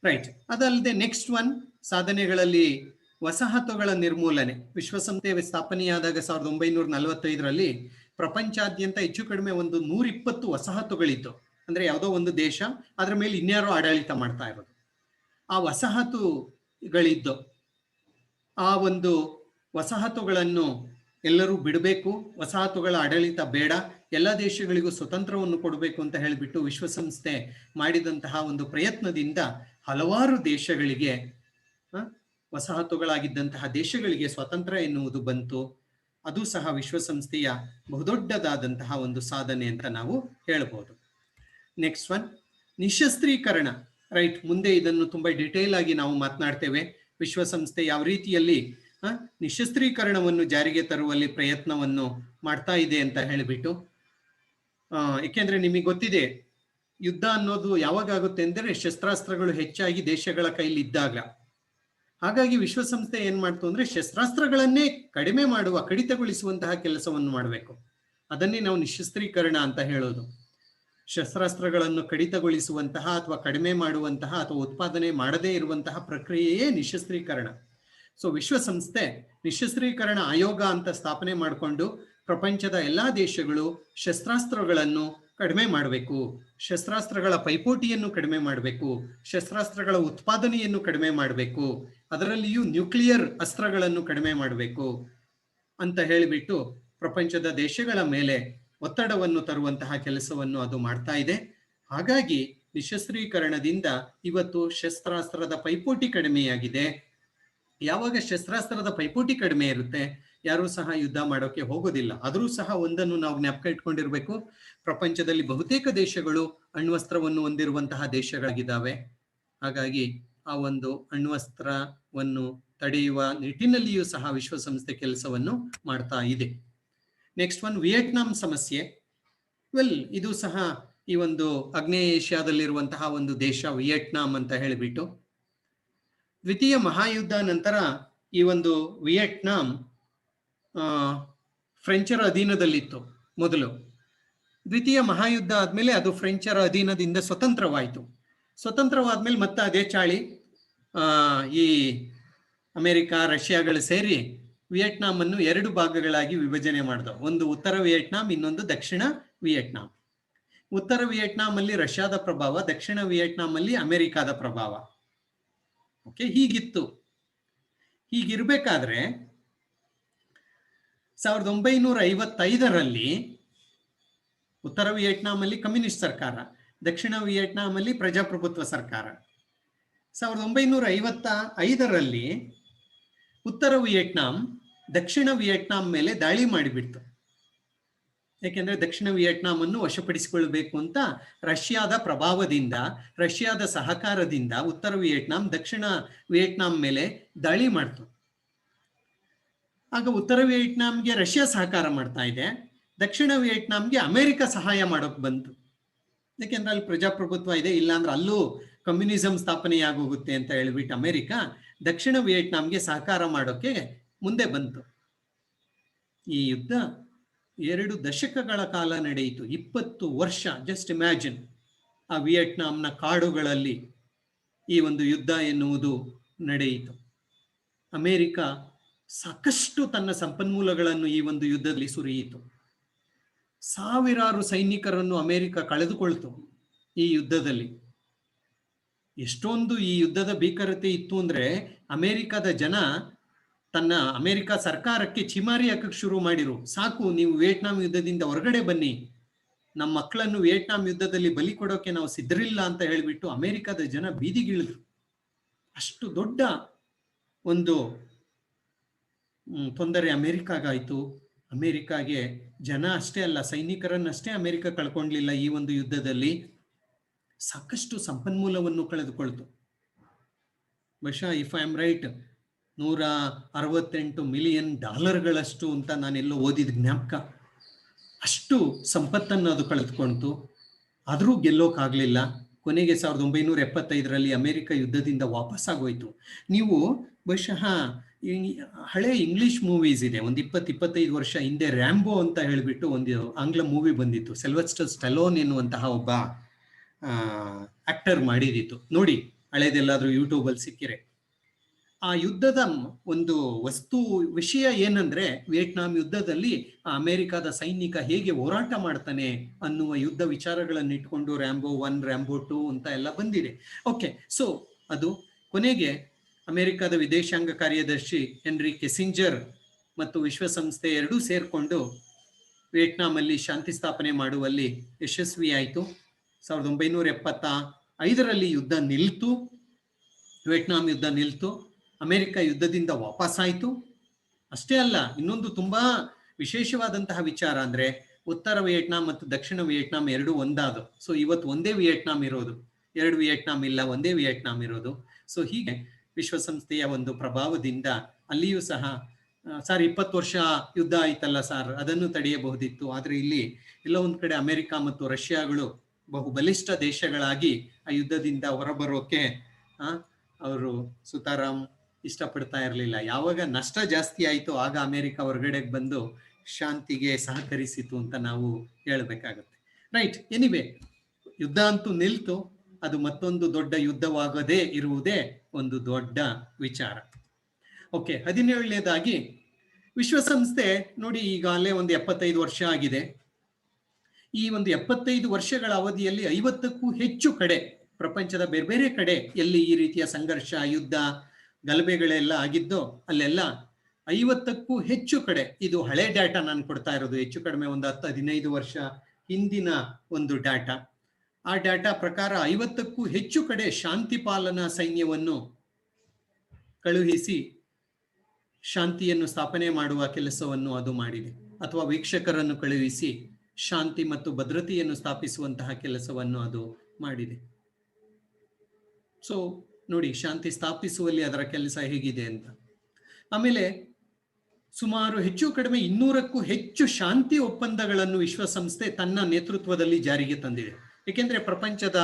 ರೈಟ್. ಅದಲ್ಲದೆ ನೆಕ್ಸ್ಟ್ ಒನ್, ಸಾಧನೆಗಳಲ್ಲಿ ವಸಾಹತುಗಳ ನಿರ್ಮೂಲನೆ. ವಿಶ್ವಸಂಸ್ಥೆ ಸ್ಥಾಪನೆಯಾದಾಗ 1945ರಲ್ಲಿ ಪ್ರಪಂಚಾದ್ಯಂತ ಹೆಚ್ಚು ಕಡಿಮೆ ಒಂದು 120 ವಸಾಹತುಗಳಿತ್ತು. ಅಂದ್ರೆ ಯಾವುದೋ ಒಂದು ದೇಶ, ಅದರ ಮೇಲೆ ಇನ್ಯಾರೋ ಆಡಳಿತ ಮಾಡ್ತಾ ಇರೋದು. ಆ ವಸಾಹತುಗಳಿದ್ದು ಆ ಒಂದು ವಸಾಹತುಗಳನ್ನು ಎಲ್ಲರೂ ಬಿಡಬೇಕು, ವಸಾಹತುಗಳ ಆಡಳಿತ ಬೇಡ, ಎಲ್ಲ ದೇಶಗಳಿಗೂ ಸ್ವತಂತ್ರವನ್ನು ಕೊಡಬೇಕು ಅಂತ ಹೇಳಿಬಿಟ್ಟು ವಿಶ್ವಸಂಸ್ಥೆ ಮಾಡಿದಂತಹ ಒಂದು ಪ್ರಯತ್ನದಿಂದ ಹಲವಾರು ದೇಶಗಳಿಗೆ, ವಸಾಹತುಗಳಾಗಿದ್ದಂತಹ ದೇಶಗಳಿಗೆ ಸ್ವಾತಂತ್ರ್ಯ ಎನ್ನುವುದು ಬಂತು. ಅದು ಸಹ ವಿಶ್ವಸಂಸ್ಥೆಯ ಬಹುದೊಡ್ಡದಾದಂತಹ ಒಂದು ಸಾಧನೆ ಅಂತ ನಾವು ಹೇಳ್ಬೋದು. Next one, ನಿಶಸ್ತ್ರೀಕರಣ. ರೈಟ್, ಮುಂದೆ ಇದನ್ನು ತುಂಬಾ ಡಿಟೇಲ್ ಆಗಿ ನಾವು ಮಾತನಾಡ್ತೇವೆ. ವಿಶ್ವಸಂಸ್ಥೆ ಯಾವ ರೀತಿಯಲ್ಲಿ ನಿಶಸ್ತ್ರೀಕರಣವನ್ನು ಜಾರಿಗೆ ತರುವಲ್ಲಿ ಪ್ರಯತ್ನವನ್ನು ಮಾಡ್ತಾ ಇದೆ ಅಂತ ಹೇಳಿಬಿಟ್ಟು. ಏಕೆಂದ್ರೆ ನಿಮಗೆ ಗೊತ್ತಿದೆ, ಯುದ್ಧ ಅನ್ನೋದು ಯಾವಾಗ ಆಗುತ್ತೆ ಅಂದರೆ ಶಸ್ತ್ರಾಸ್ತ್ರಗಳು ಹೆಚ್ಚಾಗಿ ದೇಶಗಳ ಕೈಲಿ ಇದ್ದಾಗ. ಹಾಗಾಗಿ ವಿಶ್ವಸಂಸ್ಥೆ ಏನ್ ಮಾಡ್ತು ಅಂದ್ರೆ ಶಸ್ತ್ರಾಸ್ತ್ರಗಳನ್ನೇ ಕಡಿಮೆ ಮಾಡುವ, ಕಡಿತಗೊಳಿಸುವಂತಹ ಕೆಲಸವನ್ನು ಮಾಡಬೇಕು. ಅದನ್ನೇ ನಾವು ನಿಶಸ್ತ್ರೀಕರಣ ಅಂತ ಹೇಳೋದು. ಶಸ್ತ್ರಾಸ್ತ್ರಗಳನ್ನು ಕಡಿತಗೊಳಿಸುವಂತಹ ಅಥವಾ ಕಡಿಮೆ ಮಾಡುವಂತಹ ಅಥವಾ ಉತ್ಪಾದನೆ ಮಾಡದೇ ಇರುವಂತಹ ಪ್ರಕ್ರಿಯೆಯೇ ನಿಶಸ್ತ್ರೀಕರಣ. ಸೊ ವಿಶ್ವಸಂಸ್ಥೆ ನಿಶಸ್ತ್ರೀಕರಣ ಆಯೋಗ ಅಂತ ಸ್ಥಾಪನೆ ಮಾಡಿಕೊಂಡು ಪ್ರಪಂಚದ ಎಲ್ಲಾ ದೇಶಗಳು ಶಸ್ತ್ರಾಸ್ತ್ರಗಳನ್ನು ಕಡಿಮೆ ಮಾಡಬೇಕು, ಶಸ್ತ್ರಾಸ್ತ್ರಗಳ ಪೈಪೋಟಿಯನ್ನು ಕಡಿಮೆ ಮಾಡಬೇಕು, ಶಸ್ತ್ರಾಸ್ತ್ರಗಳ ಉತ್ಪಾದನೆಯನ್ನು ಕಡಿಮೆ ಮಾಡಬೇಕು, ಅದರಲ್ಲಿಯೂ ನ್ಯೂಕ್ಲಿಯರ್ ಅಸ್ತ್ರಗಳನ್ನು ಕಡಿಮೆ ಮಾಡಬೇಕು ಅಂತ ಹೇಳಿಬಿಟ್ಟು ಪ್ರಪಂಚದ ದೇಶಗಳ ಮೇಲೆ ಒತ್ತಡವನ್ನು ತರುವಂತಹ ಕೆಲಸವನ್ನು ಅದು ಮಾಡ್ತಾ ಇದೆ. ಹಾಗಾಗಿ ನಿಶಸ್ತ್ರೀಕರಣದಿಂದ ಇವತ್ತು ಶಸ್ತ್ರಾಸ್ತ್ರದ ಪೈಪೋಟಿ ಕಡಿಮೆಯಾಗಿದೆ. ಯಾವಾಗ ಶಸ್ತ್ರಾಸ್ತ್ರದ ಪೈಪೋಟಿ ಕಡಿಮೆ ಇರುತ್ತೆ, ಯಾರೂ ಸಹ ಯುದ್ಧ ಮಾಡೋಕೆ ಹೋಗೋದಿಲ್ಲ. ಆದರೂ ಸಹ ಒಂದನ್ನು ನಾವು ಜ್ಞಾಪಕ ಇಟ್ಕೊಂಡಿರ್ಬೇಕು, ಪ್ರಪಂಚದಲ್ಲಿ ಬಹುತೇಕ ದೇಶಗಳು ಅಣ್ವಸ್ತ್ರವನ್ನು ಹೊಂದಿರುವಂತಹ ದೇಶಗಳಾಗಿದ್ದಾವೆ. ಹಾಗಾಗಿ ಆ ಒಂದು ಅಣ್ವಸ್ತ್ರವನ್ನು ತಡೆಯುವ ನಿಟ್ಟಿನಲ್ಲಿಯೂ ಸಹ ವಿಶ್ವಸಂಸ್ಥೆ ಕೆಲಸವನ್ನು ಮಾಡ್ತಾ ಇದೆ. ನೆಕ್ಸ್ಟ್ ಒನ್, ವಿಯೆಟ್ನಾಂ ಸಮಸ್ಯೆ. ಇದು ಸಹ ಈ ಒಂದು ಆಗ್ನೇಯ ಏಷ್ಯಾದಲ್ಲಿರುವಂತಹ ಒಂದು ದೇಶ ವಿಯೆಟ್ನಾಂ ಅಂತ ಹೇಳಿಬಿಟ್ಟು. ದ್ವಿತೀಯ ಮಹಾಯುದ್ಧ ನಂತರ ಈ ಒಂದು ವಿಯೆಟ್ನಾಂ ಫ್ರೆಂಚರ ಅಧೀನದಲ್ಲಿತ್ತು ಮೊದಲು. ದ್ವಿತೀಯ ಮಹಾಯುದ್ಧ ಆದ್ಮೇಲೆ ಅದು ಫ್ರೆಂಚರ ಅಧೀನದಿಂದ ಸ್ವತಂತ್ರವಾಯಿತು. ಸ್ವತಂತ್ರವಾದ್ಮೇಲೆ ಮತ್ತೆ ಅದೇ ಚಾಳಿ ಈ ಅಮೆರಿಕ, ರಷ್ಯಾಗಳು ಸೇರಿ ವಿಯೆಟ್ನಾಂ ಅನ್ನು 2 ಭಾಗಗಳಾಗಿ ವಿಭಜನೆ ಮಾಡಿದವು. ಒಂದು ಉತ್ತರ ವಿಯೆಟ್ನಾಂ, ಇನ್ನೊಂದು ದಕ್ಷಿಣ ವಿಯೆಟ್ನಾಂ. ಉತ್ತರ ವಿಯೆಟ್ನಾಂ ಅಲ್ಲಿ ರಷ್ಯಾದ ಪ್ರಭಾವ, ದಕ್ಷಿಣ ವಿಯೆಟ್ನಾಂ ಅಲ್ಲಿ ಅಮೆರಿಕಾದ ಪ್ರಭಾವ. ಓಕೆ, ಹೀಗಿತ್ತು. ಹೀಗಿರ್ಬೇಕಾದ್ರೆ 1955ರಲ್ಲಿ ಉತ್ತರ ವಿಯೆಟ್ನಾಂ ಅಲ್ಲಿ ಕಮ್ಯುನಿಸ್ಟ್ ಸರ್ಕಾರ, ದಕ್ಷಿಣ ವಿಯೆಟ್ನಾಂ ಅಲ್ಲಿ ಪ್ರಜಾಪ್ರಭುತ್ವ ಸರ್ಕಾರ. 1955ರಲ್ಲಿ ಉತ್ತರ ವಿಯೆಟ್ನಾಂ ದಕ್ಷಿಣ ವಿಯೆಟ್ನಾಂ ಮೇಲೆ ದಾಳಿ ಮಾಡಿಬಿಡ್ತು. ಯಾಕೆಂದ್ರೆ ದಕ್ಷಿಣ ವಿಯೆಟ್ನಾಂ ಅನ್ನು ವಶಪಡಿಸಿಕೊಳ್ಬೇಕು ಅಂತ ರಷ್ಯಾದ ಪ್ರಭಾವದಿಂದ, ರಷ್ಯಾದ ಸಹಕಾರದಿಂದ ಉತ್ತರ ವಿಯೆಟ್ನಾಂ ದಕ್ಷಿಣ ವಿಯೆಟ್ನಾಂ ಮೇಲೆ ದಾಳಿ ಮಾಡ್ತು. ಆಗ ಉತ್ತರ ವಿಯೆಟ್ನಾಂಗೆ ರಷ್ಯಾ ಸಹಕಾರ ಮಾಡ್ತಾ ಇದೆ, ದಕ್ಷಿಣ ವಿಯೆಟ್ನಾಂಗೆ ಅಮೆರಿಕ ಸಹಾಯ ಮಾಡೋಕೆ ಬಂತು. ಯಾಕೆಂದ್ರೆ ಅಲ್ಲಿ ಪ್ರಜಾಪ್ರಭುತ್ವ ಇದೆ, ಇಲ್ಲಾಂದ್ರೆ ಅಲ್ಲೂ ಕಮ್ಯುನಿಸಂ ಸ್ಥಾಪನೆಯಾಗೋಗುತ್ತೆ ಅಂತ ಹೇಳ್ಬಿಟ್ಟು ಅಮೆರಿಕ ದಕ್ಷಿಣ ವಿಯೆಟ್ನಾಂಗೆ ಸಹಕಾರ ಮಾಡೋಕೆ ಮುಂದೆ ಬಂತು. ಈ ಯುದ್ಧ 2 ದಶಕಗಳ ಕಾಲ ನಡೆಯಿತು. 20 ವರ್ಷ. ಜಸ್ಟ್ ಇಮ್ಯಾಜಿನ್, ಆ ವಿಯೆಟ್ನಾಂನ ಕಾಡುಗಳಲ್ಲಿ ಈ ಒಂದು ಯುದ್ಧ ಎನ್ನುವುದು ನಡೆಯಿತು. ಅಮೆರಿಕ ಸಾಕಷ್ಟು ತನ್ನ ಸಂಪನ್ಮೂಲಗಳನ್ನು ಈ ಒಂದು ಯುದ್ಧದಲ್ಲಿ ಸುರಿಯಿತು. ಸಾವಿರಾರು ಸೈನಿಕರನ್ನು ಅಮೆರಿಕ ಕಳೆದುಕೊಳ್ತು ಈ ಯುದ್ಧದಲ್ಲಿ. ಎಷ್ಟೊಂದು ಈ ಯುದ್ಧದ ಭೀಕರತೆ ಇತ್ತು ಅಂದ್ರೆ ಅಮೆರಿಕದ ಜನ ಅಮೆರಿಕ ಸರ್ಕಾರಕ್ಕೆ ಚಿಮಾರಿ ಹಾಕಕ್ಕೆ ಶುರು ಮಾಡಿರು. ಸಾಕು, ನೀವು ವಿಯೆಟ್ನಾಂ ಯುದ್ಧದಿಂದ ಹೊರಗಡೆ ಬನ್ನಿ, ನಮ್ಮ ಮಕ್ಕಳನ್ನು ವಿಯೆಟ್ನಾಂ ಯುದ್ಧದಲ್ಲಿ ಬಲಿ ಕೊಡೋಕೆ ನಾವು ಸಿದ್ಧರಿಲ್ಲ ಅಂತ ಹೇಳಿಬಿಟ್ಟು ಅಮೆರಿಕದ ಜನ ಬೀದಿಗಿಳಿದ್ರು. ಅಷ್ಟು ದೊಡ್ಡ ಒಂದು ತೊಂದರೆ ಅಮೆರಿಕಾಗಾಯ್ತು. ಅಮೆರಿಕಾಗೆ ಜನ ಅಷ್ಟೇ ಅಲ್ಲ, ಸೈನಿಕರನ್ನಷ್ಟೇ ಅಮೆರಿಕ ಕಳ್ಕೊಂಡ್ಲಿಲ್ಲ, ಈ ಒಂದು ಯುದ್ಧದಲ್ಲಿ ಸಾಕಷ್ಟು ಸಂಪನ್ಮೂಲವನ್ನು ಕಳೆದುಕೊಳ್ತು. ಬಹುಶಃ if I am right, $168 million ಅಂತ ನಾನೆಲ್ಲೋ ಓದಿದ ಜ್ಞಾಪಕ. ಅಷ್ಟು ಸಂಪತ್ತನ್ನು ಅದು ಕಳೆದುಕೊಳ್ತು. ಆದರೂ ಗೆಲ್ಲೋಕ್ಕಾಗಲಿಲ್ಲ. ಕೊನೆಗೆ 1975ರಲ್ಲಿ ಅಮೆರಿಕ ಯುದ್ಧದಿಂದ ವಾಪಸ್ಸಾಗೋಯ್ತು. ನೀವು ಬಹುಶಃ ಹಳೆ ಇಂಗ್ಲಿಷ್ ಮೂವೀಸ್ ಇದೆ, ಒಂದು 20-25 ವರ್ಷ ಹಿಂದೆ ರ್ಯಾಂಬೋ ಅಂತ ಹೇಳಿಬಿಟ್ಟು ಒಂದು ಆಂಗ್ಲ ಮೂವಿ ಬಂದಿತ್ತು. ಸಿಲ್ವೆಸ್ಟರ್ ಸ್ಟೆಲೋನ್ ಎನ್ನುವಂತಹ ಒಬ್ಬ ಆಕ್ಟರ್ ಮಾಡಿದಿತ್ತು. ನೋಡಿ, ಹಳೇದೆಲ್ಲಾದ್ರೂ ಯೂಟ್ಯೂಬಲ್ಲಿ ಸಿಕ್ಕಿರೆ. ಆ ಯುದ್ಧದ ಒಂದು ವಿಷಯ ಏನಂದ್ರೆ, ವಿಯೆಟ್ನಾಂ ಯುದ್ಧದಲ್ಲಿ ಅಮೆರಿಕದ ಸೈನಿಕ ಹೇಗೆ ಹೋರಾಟ ಮಾಡ್ತಾನೆ ಅನ್ನುವ ಯುದ್ಧ ವಿಚಾರಗಳನ್ನು ಇಟ್ಕೊಂಡು ರ್ಯಾಂಬೋ 1, ರ್ಯಾಂಬೋ 2 ಅಂತ ಎಲ್ಲ ಬಂದಿದೆ. ಓಕೆ, ಸೊ ಅದು ಕೊನೆಗೆ ಅಮೆರಿಕದ ವಿದೇಶಾಂಗ ಕಾರ್ಯದರ್ಶಿ ಹೆನ್ರಿ ಕಿಸ್ಸಿಂಜರ್ ಮತ್ತು ವಿಶ್ವಸಂಸ್ಥೆ ಎರಡೂ ಸೇರಿಕೊಂಡು ವಿಯೆಟ್ನಾಮಲ್ಲಿ ಶಾಂತಿ ಸ್ಥಾಪನೆ ಮಾಡುವಲ್ಲಿ ಯಶಸ್ವಿಯಾಯಿತು. 1975ರಲ್ಲಿ ಯುದ್ಧ ನಿಲ್ತು, ವಿಯೆಟ್ನಾಂ ಯುದ್ಧ ನಿಲ್ತು, ಅಮೆರಿಕ ಯುದ್ಧದಿಂದ ವಾಪಸ್ಸಾಯಿತು. ಅಷ್ಟೇ ಅಲ್ಲ, ಇನ್ನೊಂದು ತುಂಬಾ ವಿಶೇಷವಾದಂತಹ ವಿಚಾರ ಅಂದ್ರೆ ಉತ್ತರ ವಿಯೆಟ್ನಾಂ ಮತ್ತು ದಕ್ಷಿಣ ವಿಯೆಟ್ನಾಂ ಎರಡೂ ಒಂದಾದವು. ಸೊ ಇವತ್ತು ಒಂದೇ ವಿಯೆಟ್ನಾಂ ಇರೋದು, ಎರಡು ವಿಯೆಟ್ನಾಂ ಇಲ್ಲ, ಒಂದೇ ವಿಯೆಟ್ನಾಂ ಇರೋದು. ಸೊ ಹೀಗೆ ವಿಶ್ವಸಂಸ್ಥೆಯ ಒಂದು ಪ್ರಭಾವದಿಂದ ಅಲ್ಲಿಯೂ ಸಹ ಸರ್ 20 ವರ್ಷ ಯುದ್ಧ ಆಯ್ತಲ್ಲ ಸರ್, ಅದನ್ನು ತಡೆಯಬಹುದಿತ್ತು. ಆದ್ರೆ ಇಲ್ಲಿ ಎಲ್ಲ ಒಂದ್ ಕಡೆ ಅಮೆರಿಕ ಮತ್ತು ರಷ್ಯಾಗಳು ಬಹು ಬಲಿಷ್ಠ ದೇಶಗಳಾಗಿ ಆ ಯುದ್ಧದಿಂದ ಹೊರಬರೋಕೆ ಅವರು ಸುತಾರಾಮ್ ಇಷ್ಟಪಡ್ತಾ ಇರಲಿಲ್ಲ. ಯಾವಾಗ ನಷ್ಟ ಜಾಸ್ತಿ ಆಯಿತು ಆಗ ಅಮೆರಿಕ ಹೊರಗಡೆಗೆ ಬಂದು ಶಾಂತಿಗೆ ಸಹಕರಿಸಿತು ಅಂತ ನಾವು ಹೇಳಬೇಕಾಗತ್ತೆ. ರೈಟ್, ಎನಿವೆ ಯುದ್ಧ ಅಂತೂ ನಿಲ್ತು. ಅದು ಮತ್ತೊಂದು ದೊಡ್ಡ ಯುದ್ಧವಾಗದೇ ಇರುವುದೇ ಒಂದು ದೊಡ್ಡ ವಿಚಾರ. ಓಕೆ, 17ನೇದಾಗಿ ವಿಶ್ವಸಂಸ್ಥೆ ನೋಡಿ ಈಗಾಗಲೇ ಒಂದು 75 ವರ್ಷ ಆಗಿದೆ. ಈ ಒಂದು 75 ವರ್ಷಗಳ ಅವಧಿಯಲ್ಲಿ 50ಕ್ಕೂ ಹೆಚ್ಚು ಕಡೆ ಪ್ರಪಂಚದ ಬೇರೆ ಬೇರೆ ಕಡೆ ಎಲ್ಲಿ ಈ ರೀತಿಯ ಸಂಘರ್ಷ, ಯುದ್ಧ, ಗಲಭೆಗಳೆಲ್ಲ ಆಗಿದ್ದೋ ಅಲ್ಲೆಲ್ಲ 50ಕ್ಕೂ ಹೆಚ್ಚು ಕಡೆ, ಇದು ಹಳೆ ಡಾಟಾ ನಾನು ಕೊಡ್ತಾ ಇರೋದು, ಹೆಚ್ಚು ಕಡಿಮೆ ಒಂದು 10-15 ವರ್ಷ ಹಿಂದಿನ ಒಂದು ಡಾಟಾ. ಆ ಡಾಟಾ ಪ್ರಕಾರ 50ಕ್ಕೂ ಹೆಚ್ಚು ಕಡೆ ಶಾಂತಿ ಪಾಲನಾ ಸೈನ್ಯವನ್ನು ಕಳುಹಿಸಿ ಶಾಂತಿಯನ್ನು ಸ್ಥಾಪನೆ ಮಾಡುವ ಕೆಲಸವನ್ನು ಅದು ಮಾಡಿದೆ, ಅಥವಾ ವೀಕ್ಷಕರನ್ನು ಕಳುಹಿಸಿ ಶಾಂತಿ ಮತ್ತು ಭದ್ರತೆಯನ್ನು ಸ್ಥಾಪಿಸುವಂತಹ ಕೆಲಸವನ್ನು ಅದು ಮಾಡಿದೆ. ಸೊ ನೋಡಿ, ಶಾಂತಿ ಸ್ಥಾಪಿಸುವಲ್ಲಿ ಅದರ ಕೆಲಸ ಹೇಗಿದೆ ಅಂತ. ಆಮೇಲೆ ಸುಮಾರು ಹೆಚ್ಚು ಕಡಿಮೆ 200ಕ್ಕೂ ಹೆಚ್ಚು ಶಾಂತಿ ಒಪ್ಪಂದಗಳನ್ನು ವಿಶ್ವಸಂಸ್ಥೆ ತನ್ನ ನೇತೃತ್ವದಲ್ಲಿ ಜಾರಿಗೆ ತಂದಿದೆ. ಏಕೆಂದ್ರೆ ಪ್ರಪಂಚದ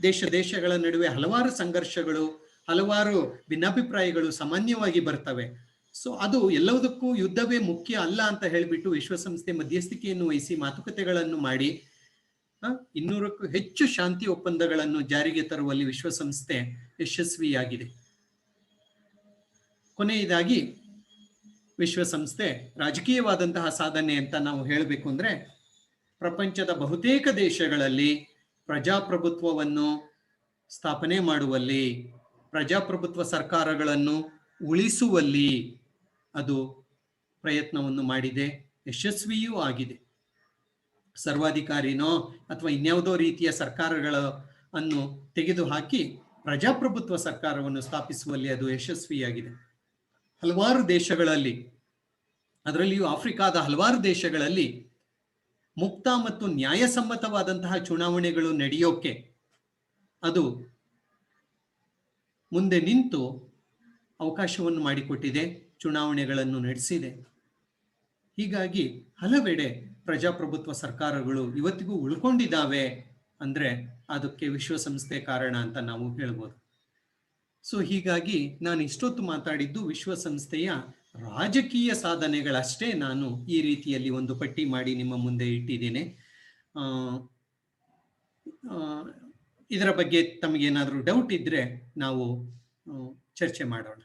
ದೇಶಗಳ ನಡುವೆ ಹಲವಾರು ಸಂಘರ್ಷಗಳು, ಹಲವಾರು ಭಿನ್ನಾಭಿಪ್ರಾಯಗಳು ಸಾಮಾನ್ಯವಾಗಿ ಬರ್ತವೆ. ಸೊ ಅದು ಎಲ್ಲದಕ್ಕೂ ಯುದ್ಧವೇ ಮುಖ್ಯ ಅಲ್ಲ ಅಂತ ಹೇಳಿಬಿಟ್ಟು ವಿಶ್ವಸಂಸ್ಥೆ ಮಧ್ಯಸ್ಥಿಕೆಯನ್ನು ವಹಿಸಿ ಮಾತುಕತೆಗಳನ್ನು ಮಾಡಿ 200ಕ್ಕೂ ಹೆಚ್ಚು ಶಾಂತಿ ಒಪ್ಪಂದಗಳನ್ನು ಜಾರಿಗೆ ತರುವಲ್ಲಿ ವಿಶ್ವಸಂಸ್ಥೆ ಯಶಸ್ವಿಯಾಗಿದೆ. ಕೊನೆಯದಾಗಿ ವಿಶ್ವಸಂಸ್ಥೆ ರಾಜಕೀಯವಾದಂತಹ ಸಾಧನೆ ಅಂತ ನಾವು ಹೇಳಬೇಕು ಅಂದ್ರೆ, ಪ್ರಪಂಚದ ಬಹುತೇಕ ದೇಶಗಳಲ್ಲಿ ಪ್ರಜಾಪ್ರಭುತ್ವವನ್ನು ಸ್ಥಾಪನೆ ಮಾಡುವಲ್ಲಿ, ಪ್ರಜಾಪ್ರಭುತ್ವ ಸರ್ಕಾರಗಳನ್ನು ಉಳಿಸುವಲ್ಲಿ ಅದು ಪ್ರಯತ್ನವನ್ನು ಮಾಡಿದೆ, ಯಶಸ್ವಿಯೂ ಆಗಿದೆ. ಸರ್ವಾಧಿಕಾರಿನೋ ಅಥವಾ ಇನ್ಯಾವುದೋ ರೀತಿಯ ಸರ್ಕಾರಗಳನ್ನು ತೆಗೆದುಹಾಕಿ ಪ್ರಜಾಪ್ರಭುತ್ವ ಸರ್ಕಾರವನ್ನು ಸ್ಥಾಪಿಸುವಲ್ಲಿ ಅದು ಯಶಸ್ವಿಯಾಗಿದೆ. ಹಲವಾರು ದೇಶಗಳಲ್ಲಿ, ಅದರಲ್ಲಿಯೂ ಆಫ್ರಿಕಾದ ಹಲವಾರು ದೇಶಗಳಲ್ಲಿ ಮುಕ್ತ ಮತ್ತು ನ್ಯಾಯಸಮ್ಮತವಾದಂತಹ ಚುನಾವಣೆಗಳು ನಡೆಯೋಕೆ ಅದು ಮುಂದೆ ನಿಂತು ಅವಕಾಶವನ್ನು ಮಾಡಿಕೊಟ್ಟಿದೆ, ಚುನಾವಣೆಗಳನ್ನು ನಡೆಸಿದೆ. ಹೀಗಾಗಿ ಹಲವೆಡೆ ಪ್ರಜಾಪ್ರಭುತ್ವ ಸರ್ಕಾರಗಳು ಇವತ್ತಿಗೂ ಉಳ್ಕೊಂಡಿದ್ದಾವೆ ಅಂದ್ರೆ ಅದಕ್ಕೆ ವಿಶ್ವಸಂಸ್ಥೆ ಕಾರಣ ಅಂತ ನಾವು ಹೇಳ್ಬೋದು. ಸೊ ಹೀಗಾಗಿ ನಾನು ಇಷ್ಟೊತ್ತು ಮಾತಾಡಿದ್ದು ವಿಶ್ವಸಂಸ್ಥೆಯ ರಾಜಕೀಯ ಸಾಧನೆಗಳಷ್ಟೇ ನಾನು ಈ ರೀತಿಯಲ್ಲಿ ಒಂದು ಪಟ್ಟಿ ಮಾಡಿ ನಿಮ್ಮ ಮುಂದೆ ಇಟ್ಟಿದ್ದೇನೆ. ಇದರ ಬಗ್ಗೆ ತಮಗೇನಾದರೂ ಡೌಟ್ ಇದ್ರೆ ನಾವು ಚರ್ಚೆ ಮಾಡೋಣ.